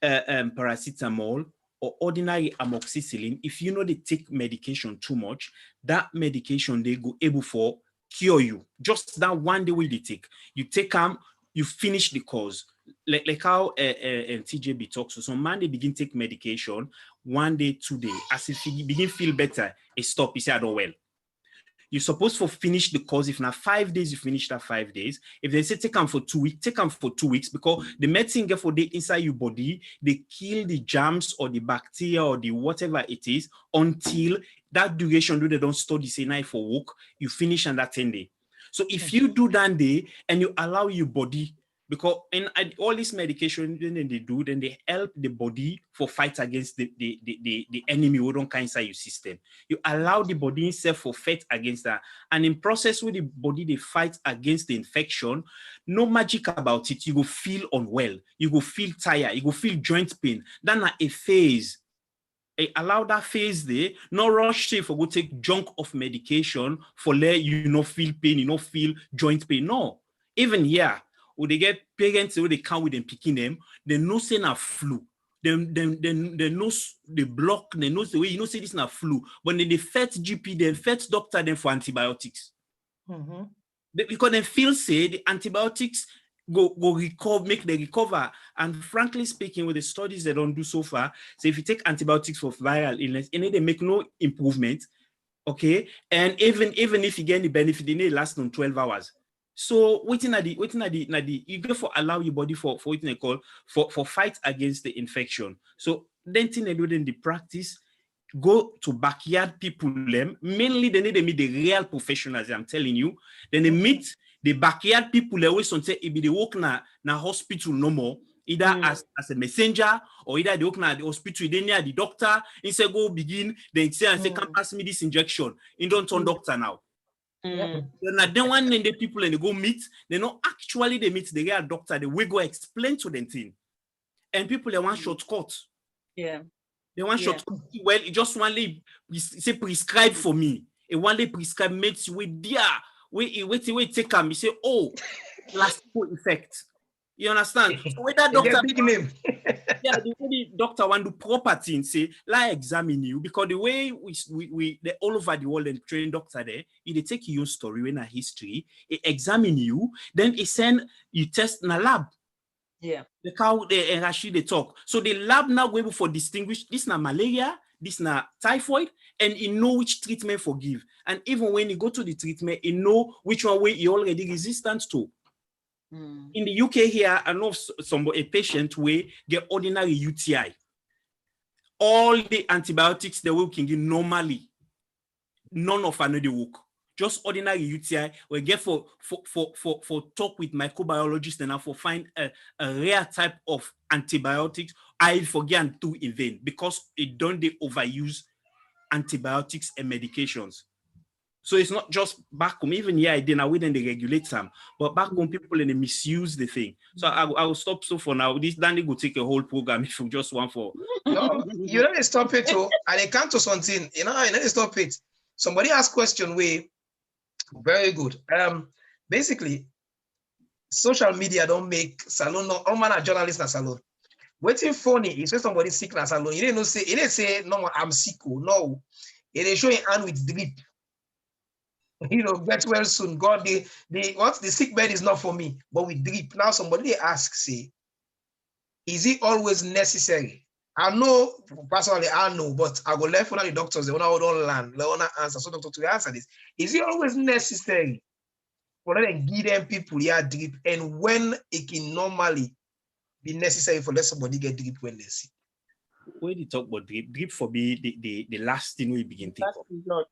Speaker 3: paracetamol or ordinary amoxicillin, if they take medication too much, that medication they go able for cure you. Just that one day way they take. You take them, you finish the course. Like how TJB talks. So some man they begin take medication 1 day, 2 days. As if he begin feel better, it stop. He say I don't well. You're supposed to finish the course. If now 5 days, you finish that 5 days. If they say take them for 2 weeks, take them for 2 weeks because the medicine get for the inside your body, they kill the germs or the bacteria or the whatever it is until that duration they don't study say night for work, you finish on that 10 days. So if you do that day and you allow your body, because in all this medication then they help the body for fight against the enemy who don't come inside your system. You allow the body itself for fight against that. And in process with the body they fight against the infection, no magic about it. You go feel unwell, you go feel tired, you go feel joint pain. That's a phase. Allow that phase there, no rush say for go take junk of medication for let you not feel pain, you not feel joint pain. No, even here, when they get parents who they come with them picking them, they know say na flu. They know the block, they know the way say this na flu. But then the first GP, the first doctor them for antibiotics. Because they feel say the antibiotics go recover, make them recover. And frankly speaking, with the studies they don't do so far, so if you take antibiotics for viral illness, and they make no improvement, okay, and even if you get any benefit, they need last on 12 hours. So waiting at the you go for allow your body for what they call for fight against the infection. So then thing they do in the practice, go to backyard people them. Mainly they need to meet the real professionals, I'm telling you. Then they meet the backyard people they always say if they work na hospital no more, either as a messenger or either they work na the hospital, they near the doctor, instead go begin, then say and say, come pass me this injection. You don't turn doctor now. Then one and the people and they go meet, they know actually they meet the real doctor, they will go explain to them thing. And people they want shortcut.
Speaker 4: Yeah.
Speaker 3: They want shortcut. Well, it just one day say prescribe for me. And one day prescribe medicine with dear. Wait, take them. You say, oh, placebo effect. You understand? So with that doctor,
Speaker 1: big name.
Speaker 3: yeah, the way the doctor want to do proper thing, say, like examine you, because the way we all over the world and train doctor there, they take your story in a history, it examine you, then it send you test in a lab.
Speaker 4: Yeah.
Speaker 3: The cow and Rashid they talk. So the lab now go able for distinguish this na malaria, this now typhoid, and he know which treatment for give. And even when he go to the treatment, he know which one way he already resistant to. In the UK here, I know a patient will get ordinary UTI. All the antibiotics they will can give normally, none of another work. Just ordinary UTI, we get for talk with microbiologists and for find a rare type of antibiotics. I forget and do in vain because it don't they overuse antibiotics and medications. So it's not just back home, even here I didn't within the regulate them, but back home people and they misuse the thing. So I will stop so for now. This Danny will take a whole program if you just want for.
Speaker 1: No, you don't stop it too, and it can't to something. You don't stop it. Somebody asked question way very good. Basically, social media don't make salon. No, all man are journalists na salon. Waiting funny is when somebody sick na salon. You didn't say. You didn't say no. I'm sick. No, it show your hand with drip. You know, get well soon. God, the sick bed is not for me, but with drip. Now somebody asks, say, is it always necessary? I know personally, I know, but I go left one of the doctors, the one who don't learn, the one answer. So doctor to answer this. Is it always necessary for them to give them people here drip? And when it can normally be necessary for let somebody get drip when they sick?
Speaker 3: When you talk about drip for me, the last thing we begin to think of.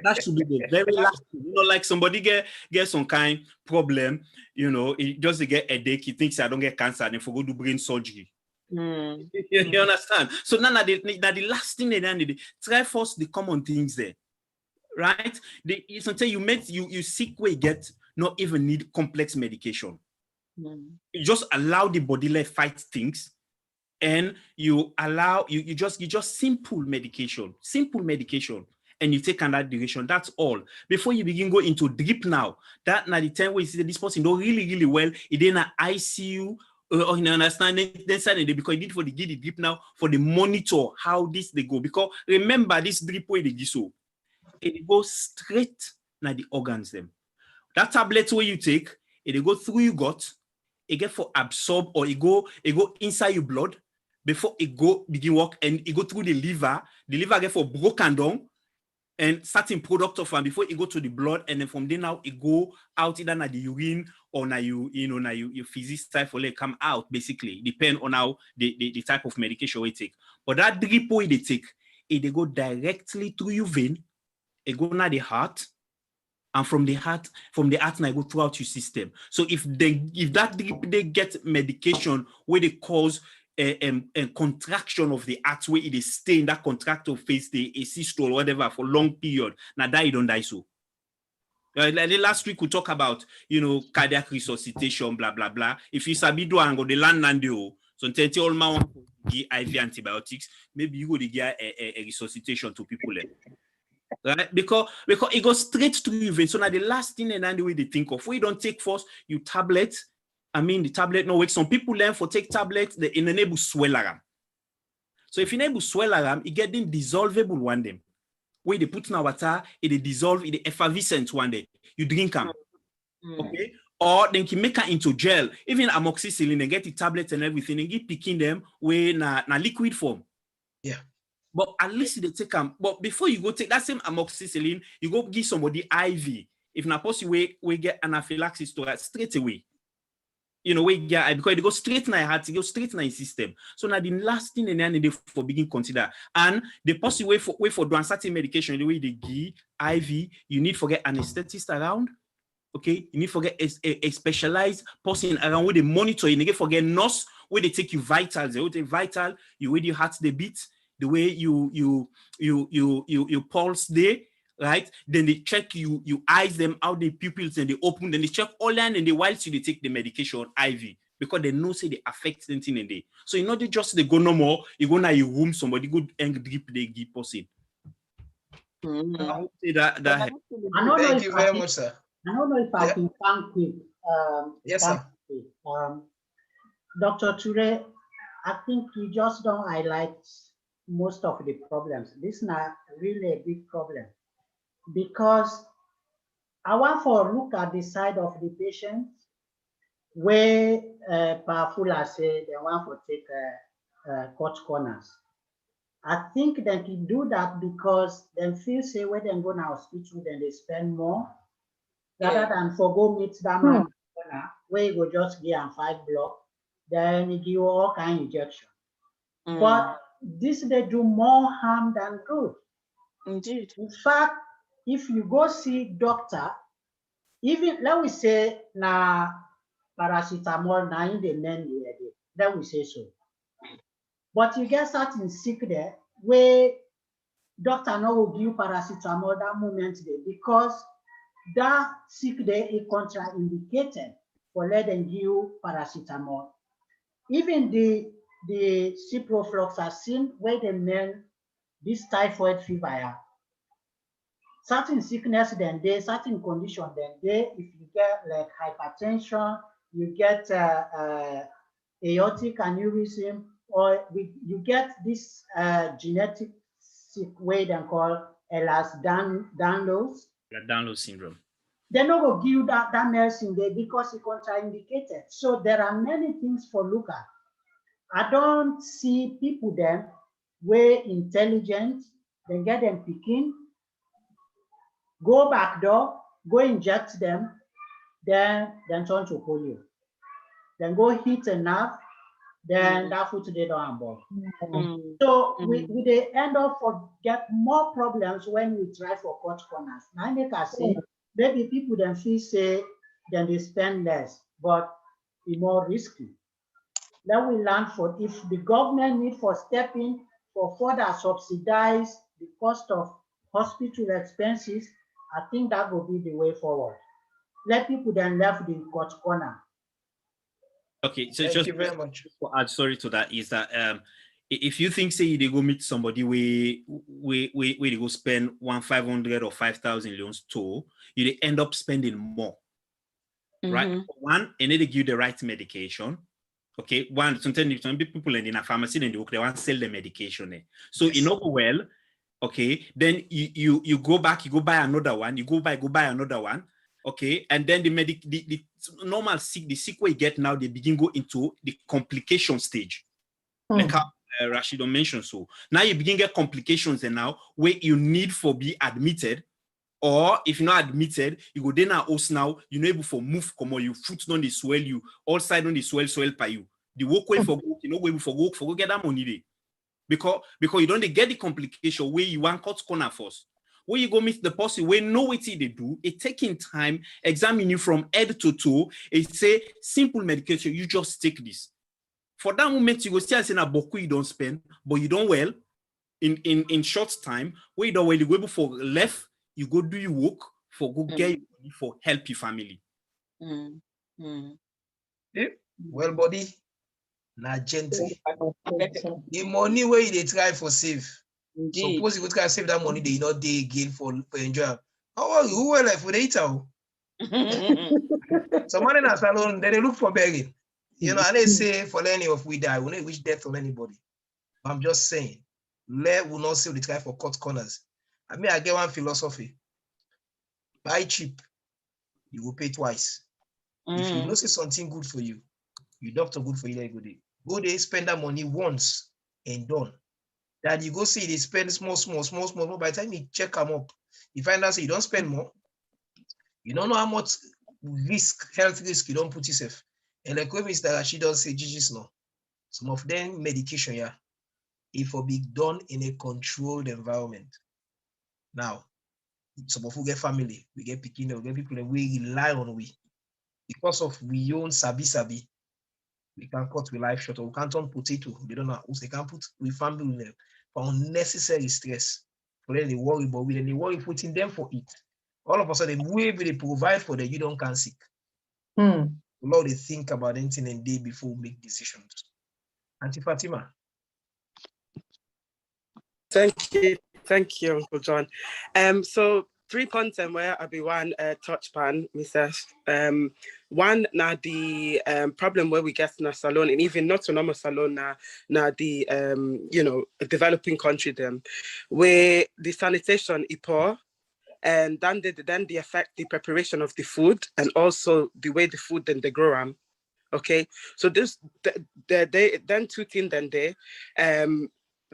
Speaker 3: That should be the very last thing. You know, like somebody get some kind of problem, you know, it just get a headache, he thinks I don't get cancer, and for go do brain surgery. You understand? So now the last thing they try first the common things there. Right? Sometimes you sick way get not even need complex medication. You just allow the body to fight things. And you allow you just simple medication, and you take another duration. That's all. Before you begin go into drip now, that now the time where you see this person do really well, it in an ICU or in understanding then suddenly because you need for the give the drip now for the monitor how this they go. Because remember this drip way they give so it goes straight now the organs them. That tablet where you take, it go through your gut, it get for absorb or it go inside your blood. Before it go begin work and it go through the liver get for broken down and certain product of and before it go to the blood, and then from there now it go out either na the urine or na you physics type for it come out basically depend on how the type of medication we take. But that drip way they take it they go directly through your vein, it go na the heart. And from the heart now go throughout your system. So if that drip they get medication where they cause a contraction of the heart where it is stay in that contractile phase, a systole or whatever for long period. Now that you don't die so. Like last week we talk about cardiac resuscitation, blah blah blah. If you sabi do and go the land nandio, so until all man want to give IV antibiotics, maybe you go to give a resuscitation to people there. Right? Because it goes straight to your vein. So now the last thing and the way they think of, we don't take first you tablet. I mean the tablet no work. Some people learn for take tablets, they enable swell around. So if you enable swell around, it get them dissolvable one day. Where they put in water, it dissolve, it effervescent one day. You drink them. Okay? Or then you make it into gel. Even amoxicillin, they get the tablets and everything, and keep picking them where na liquid form.
Speaker 1: Yeah.
Speaker 3: But at least they take them. But before you go take that same amoxicillin, you go give somebody IV. If not possible, we get anaphylaxis to that straight away. We get because it goes straight in your heart, it goes straight in your system. So now the last thing they for begin consider. And the possible way for doing certain medication, the way they give IV, you need to get anesthetist around. Okay, you need to get a specialized person around where they monitor. You need to forget nurse where they take you vitals. They take vital, you way your heart they beat. The way you pulse there, right? Then they check you eyes them out the pupils and they open, then they check all that and they whilst you they take the medication IV because they know say they affect anything in there. So you know they just they go no more, you go now your room, somebody go and drip they give person. I would say that
Speaker 1: Thank you very much, sir.
Speaker 2: I don't know if I can come quick.
Speaker 1: Yes, sir.
Speaker 2: Dr. Ture, I think you just don't highlight most of the problems. This is not really a big problem because I want to look at the side of the patient where powerful I say they want to take cut corners. I think they can do that because they feel say when they go to hospital, then they spend more rather than for go meet that man where you go just give him 5 block, then he give you all kind of injection. But this they do more harm than good.
Speaker 4: Indeed.
Speaker 2: In fact, if you go see doctor, even let we say na paracetamol na in the men let we say so. But you get certain sick there where doctor no will give paracetamol that moment there because that sick there is contraindicated for let them give paracetamol. Even the ciprofloxacin where they mean this typhoid fever, certain sickness then there, certain condition then there, if you get like hypertension, you get aortic aneurysm, or you get this genetic sick way they call Ehlers-Danlos.
Speaker 3: Danlos syndrome.
Speaker 2: They're not going to give you that medicine there because it's contraindicated. So there are many things for look at. I don't see people then way intelligent, they get them picking, go back door, go inject them, then turn to polio. Then go hit a nerve, then that foot they don't involve. So we they end up for get more problems when we try for cut corners. Now make I say maybe people then feel say then they spend less, but it's more risky. Then we learn for if the government need for stepping for further subsidize the cost of hospital expenses, I think that will be the way forward. Let people then left the cut corner.
Speaker 3: Okay, so
Speaker 1: Thank
Speaker 3: just
Speaker 1: you very much.
Speaker 3: to add sorry to that is that if you think say they go meet somebody where they go spend 1,500 or 5,000 loans to, you they end up spending more, right? One, and they give you the right medication. Okay, one sometimes some people in a pharmacy then they want to sell the medication. So you know well, okay, then you go back, you go buy another one, you go buy another one. Okay, and then the normal sick, the sick way you get now, they begin go into the complication stage. Like how Rashid mentioned. So now you begin get complications and now where you need for be admitted, or if you're not admitted, you go then now, you're not able for move, come on, your foot on the swell, you all side on the swell by you. The walk way for go, you know, way for go get that money there. Because you don't get the complication where you want cut corner first. Where you go meet the person where know what they do, it taking time, examine you from head to toe, it's a simple medication, you just take this. For that moment, you go still say na boku you don't spend, but you don't well in short time, where you don't well, you go for left, you go do your work for go get your money for help your family.
Speaker 1: Wẹll Bɔdi na Gentri. The money where they try for save.
Speaker 4: Indeed.
Speaker 1: Suppose you go try save that money, they not day again for enjoy. How are you? Who will for the eater? Somebody in a salon, they look for begging. You know, and they say for any of we die, we don't wish death on anybody. But I'm just saying, let will not save the try for cut corners. I mean, I get one philosophy. Buy cheap, you will pay twice. If you know say something good for you, you doctor good for you, there go there, spend that money once and done. That you go see they spend small. By the time you check them up, you find out say you don't spend more. You don't know how much health risk you don't put yourself. And like when Mr. Rashid does say, GG's no. Some of them medication, yeah, it will be done in a controlled environment. Now, some of you get family, we get picking, we get people that we rely on we. Because of we own sabi, we can cut with life short, or we can't turn potato. They don't know who they can put with family for unnecessary stress. For them they worry about we, and they worry putting them for it. All of a sudden, whoever they provide for them, you don't can sick. Lord, they think about anything and day before we make decisions. Auntie Fatima.
Speaker 7: Thank you, Uncle John. So 3 content where I be one touch pan, Mrs. One now the problem where we get in a salon, and even not a normal salon now the developing country them, where the sanitation is poor, and then they affect the preparation of the food and also the way the food then they grow them. Okay, so this then 2 things then they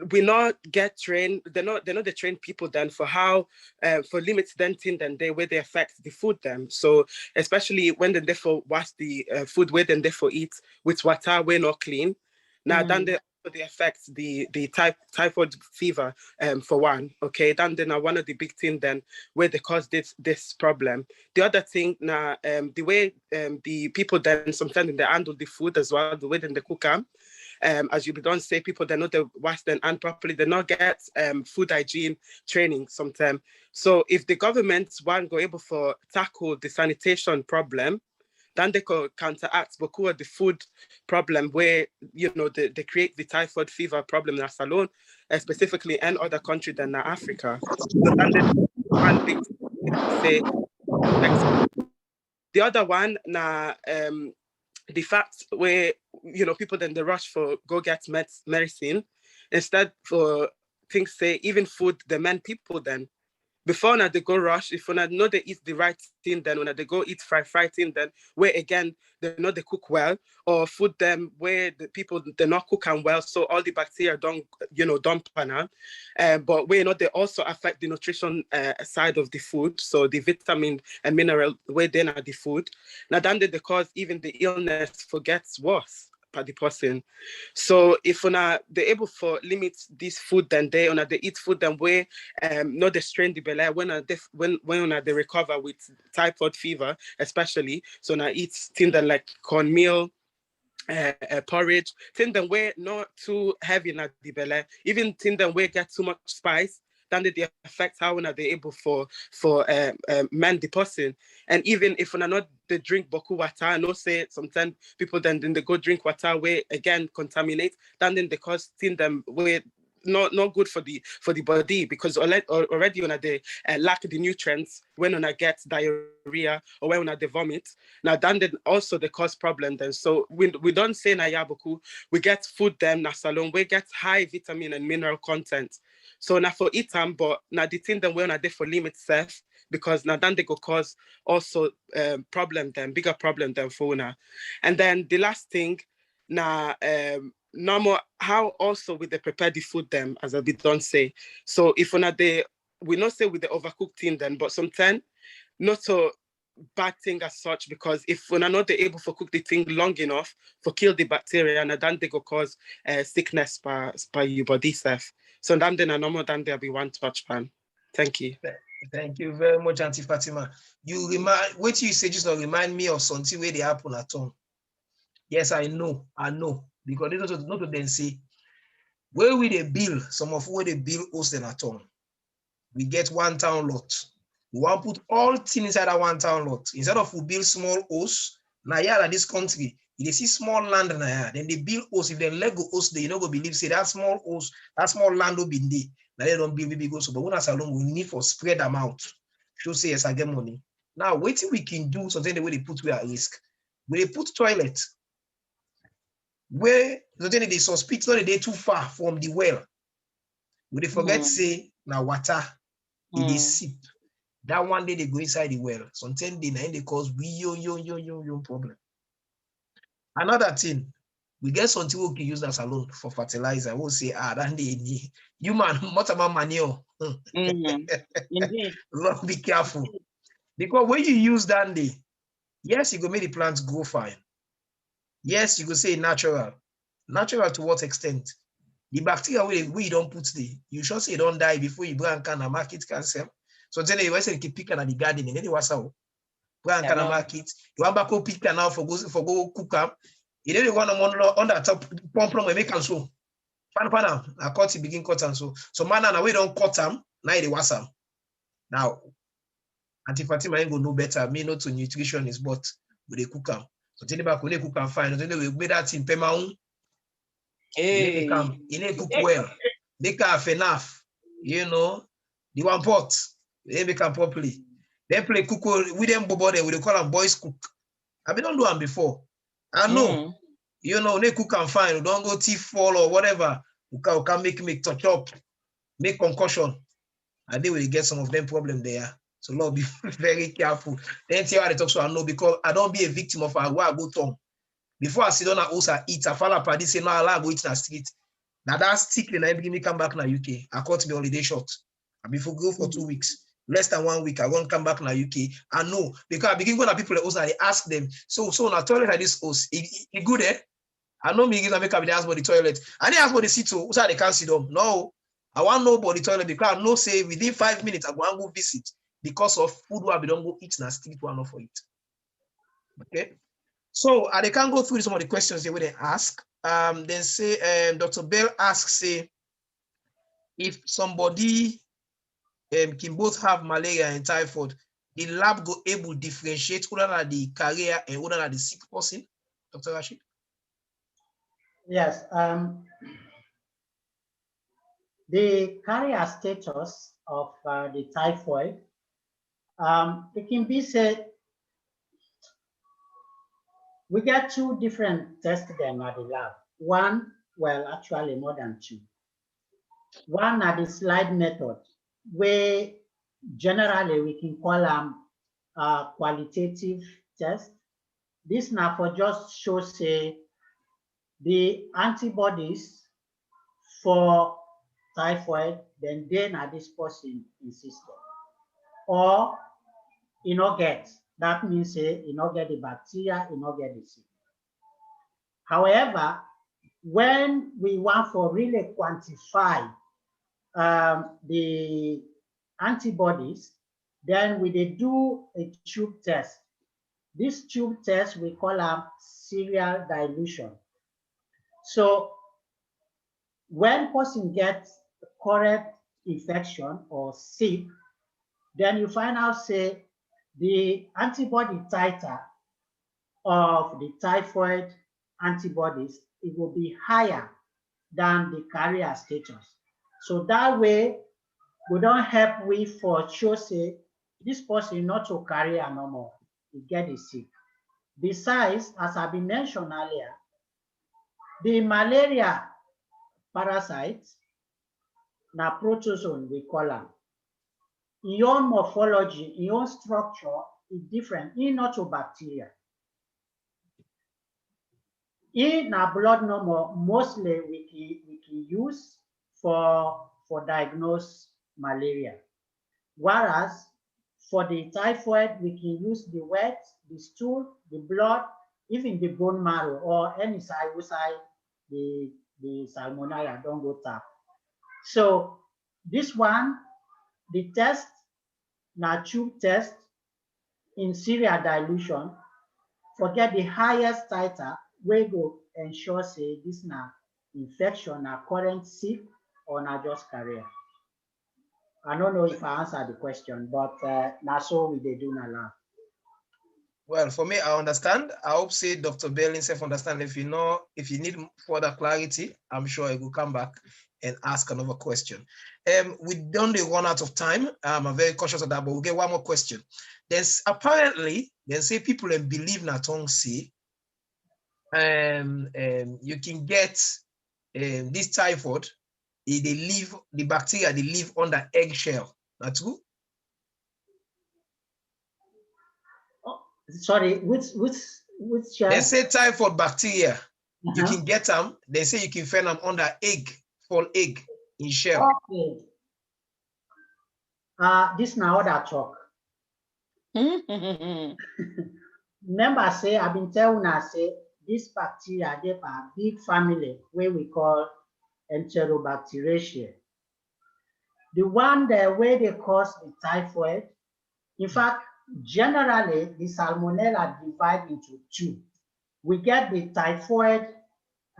Speaker 7: we not get trained, they're not the trained people then for how for limits then thing then they where they affect the food them. So especially when they therefore wash the food where then therefore eat with water we're not clean. Now then they affect the typhoid fever for one. Okay, then one of the big thing then where they cause this problem. The other thing now the way the people then sometimes they handle the food as well, the way then they cook them. As you don't say, people they not wash their hand properly, they not get food hygiene training sometimes. So if the government want go able for tackle the sanitation problem, then they could counteract beaucoup the food problem where they create the typhoid fever problem in Salon, specifically in other countries than Africa. So then they one big say. The other one now the fact where people then they rush for go get medicine instead for things say even food the men people then before now they go rush if when know they eat the right thing then when they go eat fried thing then where again they know they cook well or food them where the people they not cook and well so all the bacteria don't dump on but where they also affect the nutrition side of the food, so the vitamin and mineral where they are the food now then they cause even the illness gets worse by the person. So if they're able for limit this food then they eat food then where not the strain the belly when they recover with typhoid fever especially, so now eat things then like cornmeal, porridge, things then where not too heavy in the belly, even things then where get too much spice, then they affect how they're able for man the person. And even if we're not they drink boku water, I know say sometimes people then they go drink water where again contaminate, then they cause things them where not good for the body because already when they lack the nutrients when I get diarrhea or when they vomit. Now then also they cause problem then. So we don't say na yaboku, we get food then na salon, we get high vitamin and mineral content. So now for eat them, but now the thing then when they for limit self because now then they go cause also problem then, bigger problem than for una. And then the last thing now no more how also with the prepare the food them as I don't say. So if we not say with the overcooked thing then, but sometimes not so bad thing as such because if we're not able to cook the thing long enough for kill the bacteria and then they go cause sickness by your body self. So then a normal then there'll be one touch pan. Thank you.
Speaker 1: Thank you very much, Auntie Fatima. You remind what you say just not remind me of something where they happen at home. Yes, I know, because they don't know to then say where we they build some of where they build host at home. We get 1 town lot. We want to put all things inside that 1 town lot. Instead of we build small hosts, now yeah, this country, if they see small land now, then they build hosts. If they let go host, they not go believe say that small host, that small land will be there. Now they don't build big hosts. But when as alone, we need for spread them out. Should say yes, I get money. Now, waiting we can do something the way they put we at risk. When they put toilet, where then they suspect that they too far from the well. When they forget say now water, it is sip. That one day they go inside the well. Sometimes they cause yo problem. Another thing, we get something we can use that alone for fertilizer. We'll say, that they human, what about manure?
Speaker 4: Indeed.
Speaker 1: Lord, be careful. Because when you use that day, yes, you go make the plants grow fine. Yes, you go say natural. Natural to what extent? The bacteria we don't put there, you should say don't die before you bring can market cancer. So then you say keep picking at the garden and then you was out. Bring can market. You want back go pick now for go cook up. You don't want on that top pump and make and so. Pan I cut it begin cut and so. So man and we don't cut them, now they was them. Now Auntie Fatima ain't go know better. Me not to nutritionist, but we they cook them. So tell you back when they cook and fine. Then we made that in Pemaun.
Speaker 4: Hey.
Speaker 1: You cook well. Make half enough. The 1 pot. They make them properly. Then play cook with them bobo there. We call them boys cook. I been don't do them before. I know. They cook and fine. We don't go teeth fall or whatever. We can make touch up, make concussion. And then we get some of them problem there. So Lord, be very careful. Then tell how they talk so I know because I don't be a victim of a go tongue. Before I sit down at house, I eat. I fall apart. This say no, I go eat in the street. Now that's tickling. I begin me come back now UK. I caught the holiday short. I before go for 2 weeks. Less than 1 week, I won't come back now UK. I know because I begin when people also they ask them. So na toilet like this house, it good eh? I know me give make up the ask about the toilet. I didn't ask about the seat so they can't sit down. No, I want to know about the toilet because I know say within 5 minutes I go visit because of food where we don't go eat and still to for it. Okay. So they can go through some of the questions they will ask. Then say Dr. Bell asks say if somebody can both have malaria and typhoid, the lab go able to differentiate whether than the carrier and whether than the sick person, Dr. Rashid?
Speaker 2: Yes. The carrier status of the typhoid, it can be said we get 2 different tests them at the lab. One, well, actually more than 2. One at the slide method, where generally we can call them qualitative test. This now for just show say the antibodies for typhoid, then at this person in system. Or you not get, that means say you not get the bacteria, you not get the sick. However, when we want for really quantify the antibodies, then we do a tube test. This tube test we call them serial dilution. So when person gets correct infection or sick, then you find out say the antibody titer of the typhoid antibodies, it will be higher than the carrier status. So that way, we don't help with for sure say this person not to carry no more, he get it sick. Besides, as I've been mentioned earlier, the malaria parasites, na protozoan we call them. In own morphology, in own structure is different. In not to bacteria. In our blood normal, mostly we can use for diagnose malaria. Whereas for the typhoid, we can use the wet, the stool, the blood, even the bone marrow or any side the salmonella don't go tap. So this one, the test, na tube test in serial dilution, forget the highest titer, we go ensure say this na infection, na current sick or na just carrier. I don't know if I answered the question, but that's all we do now.
Speaker 1: Well, for me, I understand. I hope say Dr. Bell himself understand. If you need further clarity, I'm sure I will come back and ask another question. We don't run out of time. I'm very cautious of that, but we'll get one more question. There's apparently, they say people believe na tongue say, you can get this typhoid, the bacteria, they live under eggshell. That's true?
Speaker 2: Sorry, which shell?
Speaker 1: They say typhoid bacteria, you can get them. They say you can find them under fall egg in shell.
Speaker 2: Okay. This now other talk. Remember, say I've been telling us say this bacteria they are a big family where we call Enterobacteriaceae. The one that where they cause the typhoid, in fact, generally the salmonella divide into 2. We get the typhoid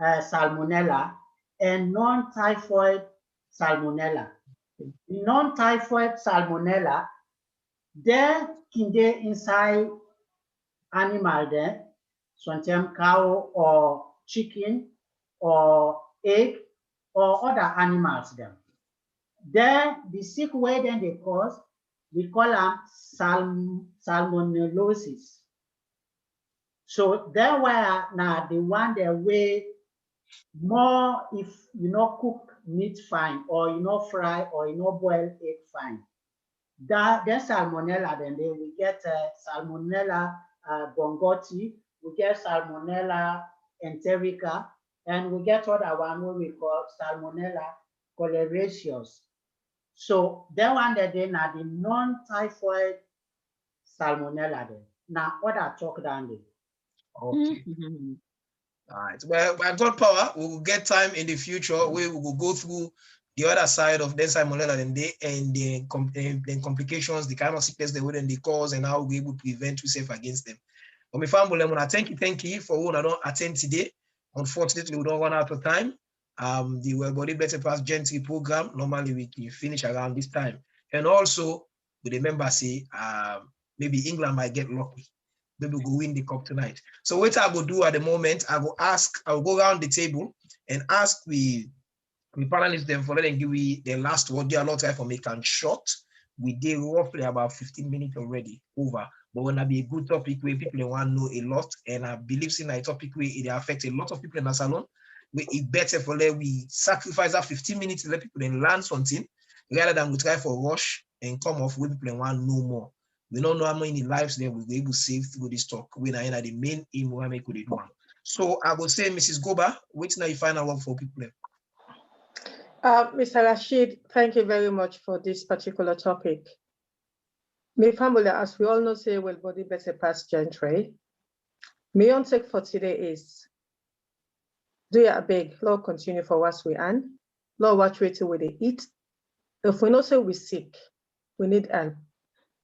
Speaker 2: salmonella and non-typhoid salmonella. The non-typhoid salmonella, there can they inside animal there, sometimes cow or chicken or egg or other animals there. Then the sick way then they cause, we call them salmonellosis. So that were now the one that way more if you not cook meat fine or you not fry or you not boil egg fine. That salmonella then we get salmonella bongotti, we get salmonella enterica, And we get other one what we call Salmonella choleraceus. So that one that they are the non-typhoid Salmonella then. Now what I talk down there.
Speaker 1: Okay. All right. Well, by God power, we will get time in the future where we will go through the other side of the Salmonella and the complications, the kind of sickness they would and the cause, and how we will prevent yourself against them. But my family, thank you for who I don't attend today. Unfortunately, we don't run out of time. The Wεll Bɔdi Bεttεh Gentri program, normally we finish around this time. And also, we remember, say, maybe England might get lucky. Maybe we'll go win the cup tonight. So what I will do at the moment, I will go around the table and ask we panelists them for letting give me the last word. They are not time for making short. We did roughly about 15 minutes already over. But when I be a good topic where people want to know a lot, and I believe in a topic where it affects a lot of people in the salon, it's better for let we sacrifice that 15 minutes to let people learn something rather than we try for rush and come off with people want to know more. We don't know how many lives they will be able to save through this talk. We are the main aim we make with it one. So I will say, Mrs. Goba, wait now you final one for people.
Speaker 6: Mr. Rashid, thank you very much for this particular topic. My family, as we all know, say Wεll Bɔdi Bεttεh pass Gentri. My own take for today is, do you beg, Lord continue for what we earn, Lord watch wait till we eat. If we know say we sick, we need help.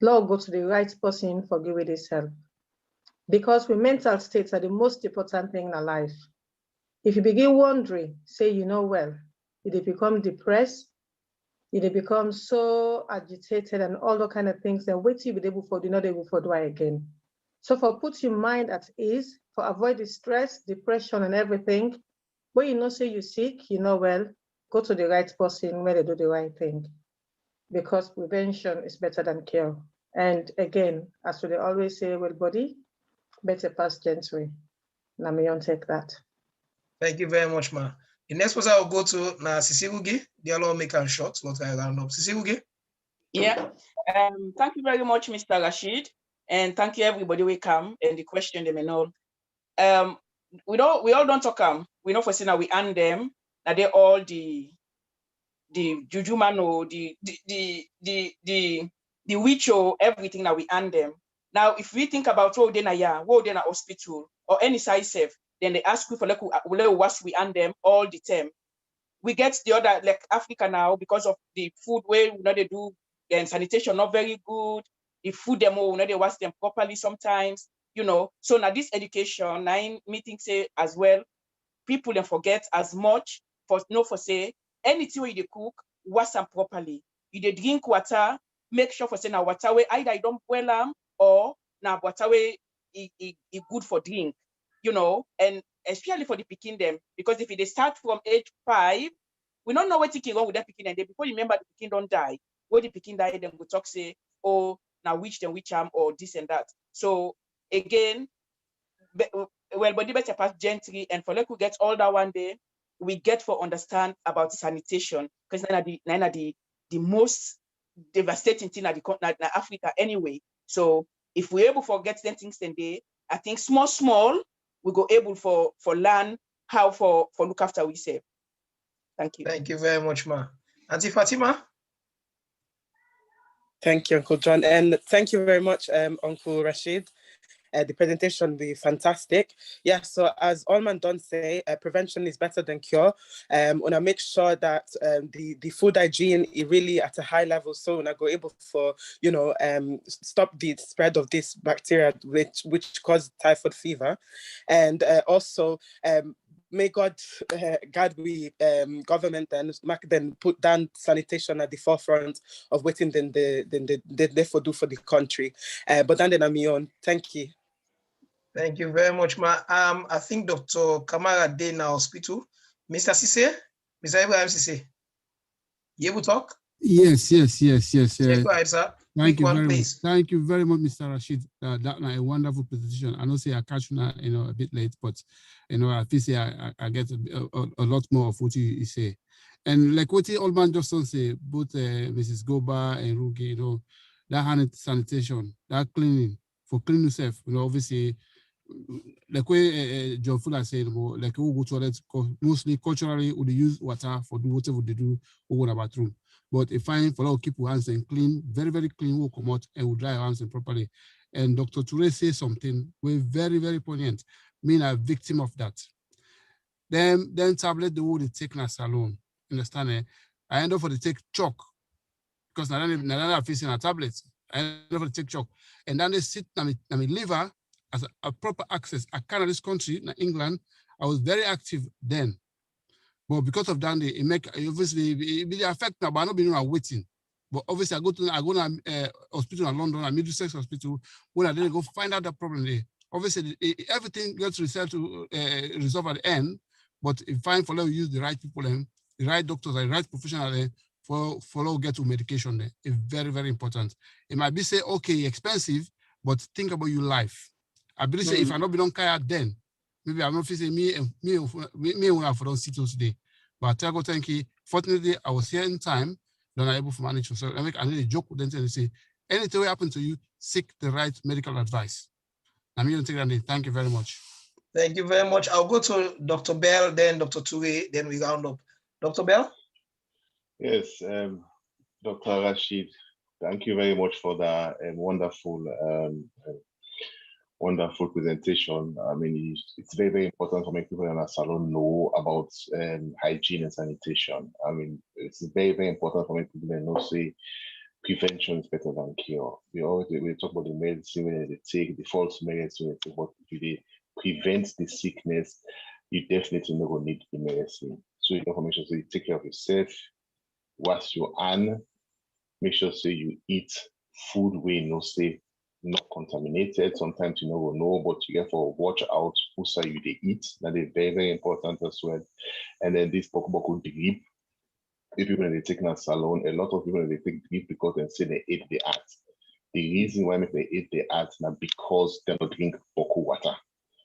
Speaker 6: Lord, go to the right person for giving this help. Because we mental states are the most important thing in our life. If you begin wondering, say you know well, you become depressed, you become so agitated and all those kind of things, then wait till you be able for do not able for do again. So for put your mind at ease, for avoid the stress, depression and everything, when you know say you're sick, you know well, go to the right person where they do the right thing. Because prevention is better than cure. And again, as we always say, Wεll Bɔdi Bεttεh pass Gentri. Now me on take that.
Speaker 1: Thank you very much, ma. The next person I will go to na Sisiruge. They all make a short. What I round up. Sisiruge.
Speaker 4: Yeah. Thank you very much, Mr. Rashid, and thank you everybody who come and the question them and all. We all don't talk we know for saying that we earn them, that they all the juju man or the witch or everything that we earn them. Now, if we think about what then a hospital or any size safe, then they ask you for like what we earn them all the time. We get the other like Africa now because of the food where we know they do then sanitation not very good. The food them we know they wash them properly sometimes, you know. So now this education, nine meetings say as well, people then forget as much for say anything where you cook, wash them properly. You they drink water, make sure for say now water way either you don't boil them or now water way it good for drink, you know, and especially for the picking them, because if they start from age 5, we don't know what taking wrong with that picking, and then before you remember the picking don't die. When the picking die, then we talk say, oh, now which then which or this and that. So again, Wεll Bɔdi Bεttεh pass Gentri, and for like we get older one day, we get for understand about sanitation, because the most devastating thing at Africa anyway. So if we're able to get them things then day, I think small, we go able for learn how for look after we save. Thank you.
Speaker 1: Thank you very much, ma. Auntie Fatima.
Speaker 7: Thank you, Uncle John, and thank you very much, Uncle Rashid. The presentation will be fantastic. Yeah, so as Allman don't say, prevention is better than cure. Want to make sure that the food hygiene is really at a high level, so when I go able for stop the spread of this bacteria which cause typhoid fever, and also may God guide we government and put down sanitation at the forefront of waiting than they therefore do for the country. But then I'm on. Thank you.
Speaker 1: Thank you very much, ma. I think Dr. Kamara Day in our hospital. Mr. Sise, Mr. Ibrahim Sise, you able to talk?
Speaker 8: Yes.
Speaker 1: Go ahead, sir.
Speaker 8: Thank you
Speaker 1: one,
Speaker 8: very
Speaker 1: please.
Speaker 8: much. Thank you very much, Mr. Rashid. That's a wonderful presentation. I know say I catch you a bit late, but I feel say I get a lot more of what you say. And like what Allman just say, both Mrs. Goba and Rugi, that hand sanitation, that cleaning for cleaning yourself, obviously like way John Fuller said, like we go toilet mostly culturally we use water for do whatever they do over the bathroom. But if fine for all keep our hands and clean, very, very clean, we'll come out and we'll dry our hands properly. And Dr. Toure says something we're very, very poignant. Me a victim of that. Then tablet the wood they take in a salon. Understand it? I end up for the take chalk because now I'm facing a tablet. I end up for the take chalk. And then they sit on my liver as a proper access. I can't this country, in England, I was very active then. But because of that, it make obviously it affect me, but I'm not being waiting. But obviously, I go to hospital in London, a Middlesex hospital, when I didn't go find out the problem there. Obviously, everything gets resolved at the end, but if fine for you use the right people and the right doctors and the right professionals for get to medication there. It's very, very important. It might be say, okay, expensive, but think about your life. I believe say if I not be on care then, maybe I'm not facing me when I don't sit today. But I tell you, thank you. Fortunately, I was here in time, then I'm able to manage. So I need a joke with them and say, anything will happen to you, seek the right medical advice. I'm going to take that in. Thank you very much.
Speaker 1: Thank you very much. I'll go to Dr. Bell, then Dr. Toure, then we round up. Dr. Bell?
Speaker 9: Yes, Dr. Rashid, thank you very much for that wonderful presentation. I mean, it's very, very important to make people in our salon know about hygiene and sanitation. I mean, it's very, very important for make people know, say, prevention is better than cure. We talk about the medicine when they take, the false medicine, but if they prevent the sickness, you definitely never need the medicine. So you can make sure you take care of yourself, wash your hand, make sure you eat food where you know say not contaminated. Sometimes you never know, but you get for watch out who say you they eat. That is very, very important as well. And then this Pokoboko drip. If people they take in a salon, a lot of people they take drip because they say they ate the art. The reason why they ate the art now because they don't drink Poko water.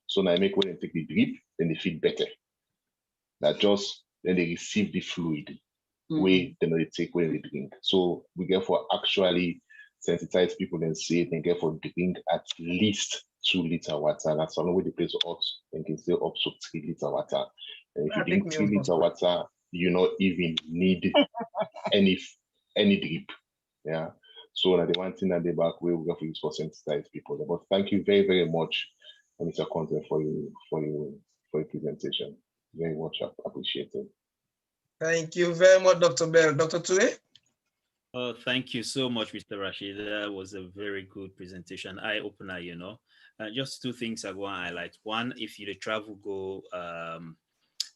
Speaker 9: So now I make when they take the drip, then they feel better. That just then they receive the fluid way then they take when they drink. So we get for actually sensitize people and say they get for drink at least 2 liter water. That's the only way the place hot and can say up to 3 liter water. And if you drink 3 liter water, you not even need any drip. Yeah. So now the one thing that the back way we got to use for sensitize people. But thank you very, very much, Mr. Conteh, for your presentation. Very much appreciated.
Speaker 1: Thank you very much, Dr. Bell. Dr. Toure?
Speaker 3: Oh, thank you so much, Mr. Rashid. That was a very good presentation. Eye-opener, you know. Just 2 things I want to highlight. One, if you travel, go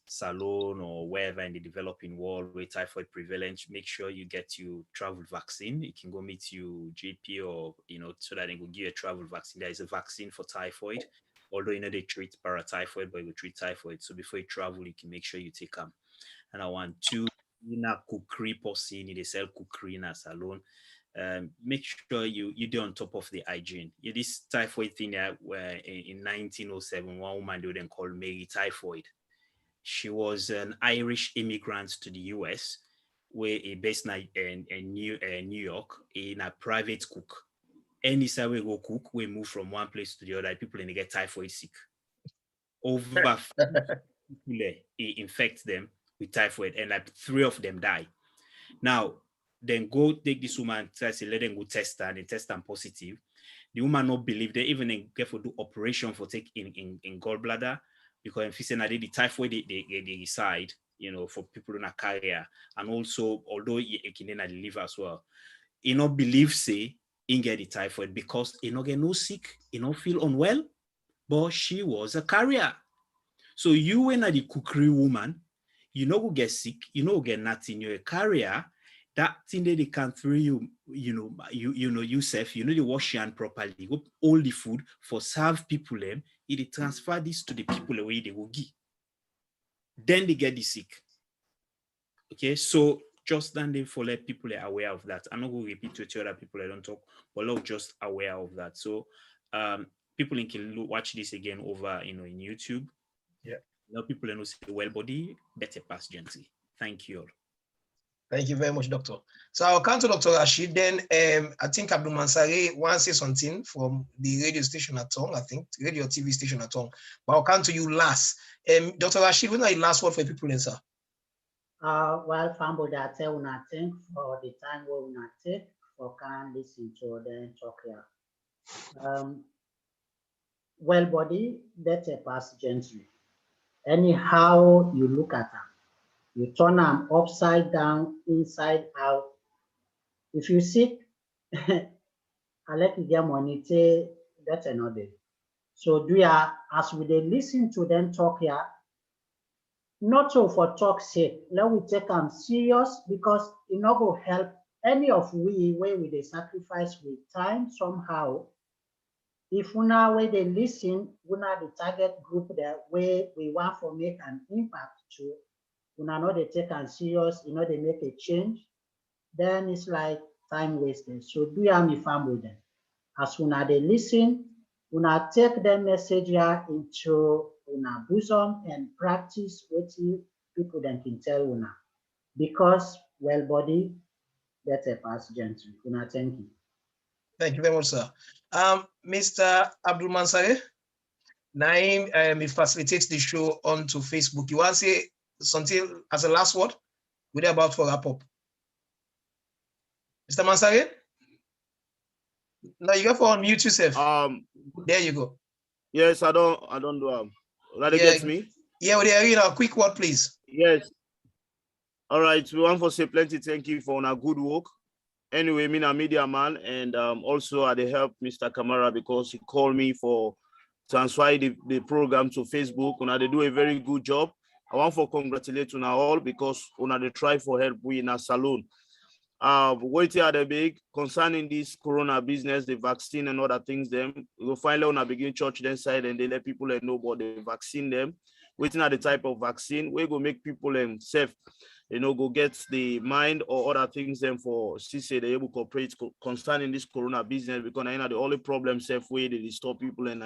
Speaker 3: salon or wherever in the developing world where typhoid prevalent, make sure you get your travel vaccine. You can go meet your GP or, you know, so that they will give you a travel vaccine. There is a vaccine for typhoid, although, you know, they treat paratyphoid, but you treat typhoid. So before you travel, you can make sure you take them. And I want 2, in a cookery person, they sell cookery in a salon. Make sure you do on top of the hygiene. This typhoid thing where in 1907, one woman they then called Mary Typhoid. She was an Irish immigrant to the US, where based in New York, in a private cook. Any time we go cook, we move from one place to the other. People and they get typhoid sick. Over people infect them with typhoid, and like 3 of them die. Now, then go take this woman, let them go test her, and they test them positive. The woman not believe they even get for do operation for take in gallbladder because if it's the typhoid they decide, you know, for people in a carrier, and also although it can then the liver as well. He not believe say he get the typhoid because he not get no sick, he not feel unwell, but she was a carrier. So you when the cookery woman, you know go get sick, you know get nothing, you're a carrier. That thing that they can throw you, you know yourself, you know they wash your hand properly, go all the food for serve people them, it transfer this to the people away they will give. Then they get the sick. Okay, so just standing for let people are aware of that. I'm not going to repeat to other people I don't talk, but just aware of that. So people can watch this again over in YouTube.
Speaker 1: Yeah.
Speaker 3: Now people know say Wẹll Bɔdi Bẹttẹh pass Gentri. Thank you all.
Speaker 1: Thank you very much, Doctor. So I'll come to Dr. Rashid. Then I think Abdul Mansari wants to say something from the radio station at Tong, I think, radio TV station at Tong. But I'll come to you last. Dr. Rashid, when are your last word for people, sir?
Speaker 2: Well, Fambo, that I want to thank for the time we want to take for can listen to the talk here. Wεll Bɔdi Bεttεh pass Gentri. Anyhow you look at them, you turn them upside down, inside out. If you sit, I let you get money, say that's another. So do ya, as we they listen to them talk here, not so for talk's sake, let we take them serious because it not go help any of we where we they sacrifice with time somehow. If una where they listen, una the target group that way we want to make an impact to, una know they take them serious, you know they make a change, then it's like time wasted. So do ya me farm with them. As una they listen, una take the message here into una bosom and practice what people then can tell una. Because Wεll Bɔdi Bεttεh pass Gentri. Una thank you.
Speaker 1: Thank you very much, sir. Mr. Abdul Mansari, Naim, he facilitates the show onto Facebook. You want to say something as a last word? We're about to wrap up. Mr. Mansari? No, you got to unmute yourself. There you go.
Speaker 10: Yes, I don't do that gets me.
Speaker 1: Yeah, well, a quick word, please.
Speaker 10: Yes. All right, we want to say plenty thank you for our good work. Anyway, me a media man, and also I help Mr. Kamara because he called me for transfer the program to Facebook, and they do a very good job. I want to congratulate you all because they try for help we in a salon. Waiting at the big concerning this corona business, the vaccine and other things. Them we will finally on a begin church then side and they let people know about the vaccine. Them waiting at the type of vaccine we go make people safe. Go get the mind or other things then for CC they able to cooperate concerning this corona business because the only problem safe way they stop people and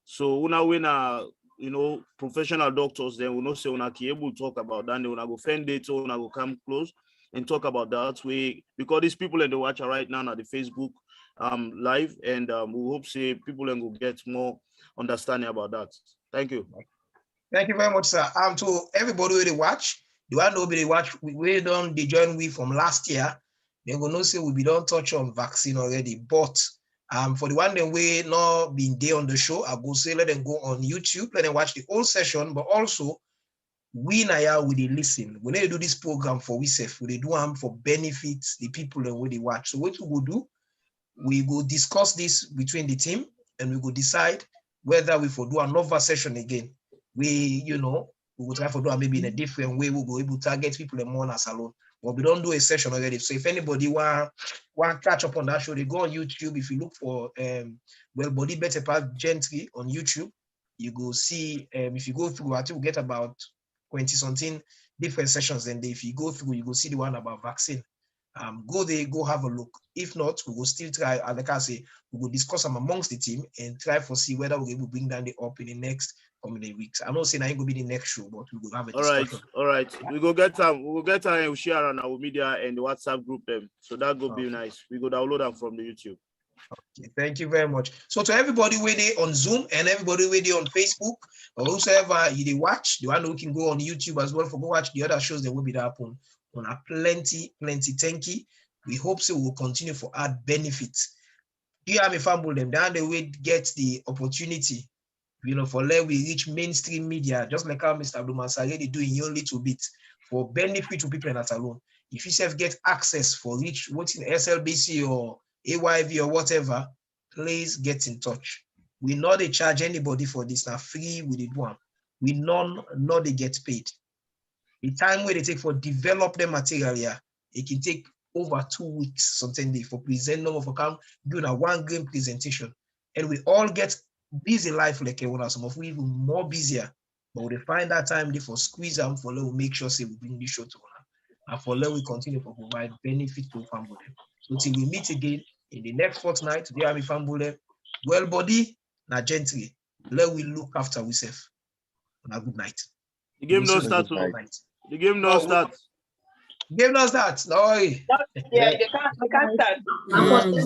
Speaker 10: so when professional doctors then we know say when able to talk about that they wanna go find data when go come close and talk about that way because these people in the watch right now at the Facebook live and we hope say people will get more understanding about that. Thank you.
Speaker 1: Thank you very much, sir. To everybody who they watch. Do I know they watch? We don't they join we from last year. They will not say we don't touch on vaccine already. But for the one that we not been there on the show, I go say let them go on YouTube, let them watch the whole session. But also we now we listen. When they do this program for we they do them for benefits the people and what they watch. So what we will do, we will discuss this between the team and we will decide whether we will do another session again. We will try to do it maybe in a different way. We'll go able to target people in more salon. But we don't do a session already. So if anybody want catch up on that show, they go on YouTube. If you look for Wεll Bɔdi Bεttεh Gentri on YouTube, you go see if you go through, I think we'll get about 20-something different sessions. And if you go through, you go see the one about vaccine. Go there, go have a look. If not, we will still try, like I say, we will discuss them amongst the team and try to see whether we're able to bring down the up in the next coming weeks. I'm not saying I ain't gonna be the next show, but we will have a discussion.
Speaker 10: All right. We go get time. We will get time and we'll share on our media and the WhatsApp group them. So that will be nice. We go download them from the YouTube.
Speaker 1: Okay, thank you very much. So to everybody waiting on Zoom and everybody waiting on Facebook or whosoever you watch, the one who can go on YouTube as well for go watch the other shows that will be there on a plenty thank you. We hope so we'll continue for add benefits. You have a family them down the way get the opportunity, for let we reach mainstream media, just like how Mr. Abdul Mansari they doing your little bit for benefit to people not alone. If you self get access for reach what's in SLBC or AYV or whatever, please get in touch. We not they charge anybody for this now free with it one. We not they get paid. The time where they take for develop the material here, it can take over 2 weeks, something for present number for come doing a 1 game presentation. And we all get busy life like one some of we even more busier, but we find that time for squeeze them for let we make sure say we bring this show to one and for let we continue to provide benefit to family. So till we meet again in the next fortnight, today I'm family, Wεll Bɔdi na Gentri. Let we look after ourselves. And a good night.
Speaker 10: The game no start. The game no start.
Speaker 1: Give us that. No.
Speaker 4: Yeah, they can't start.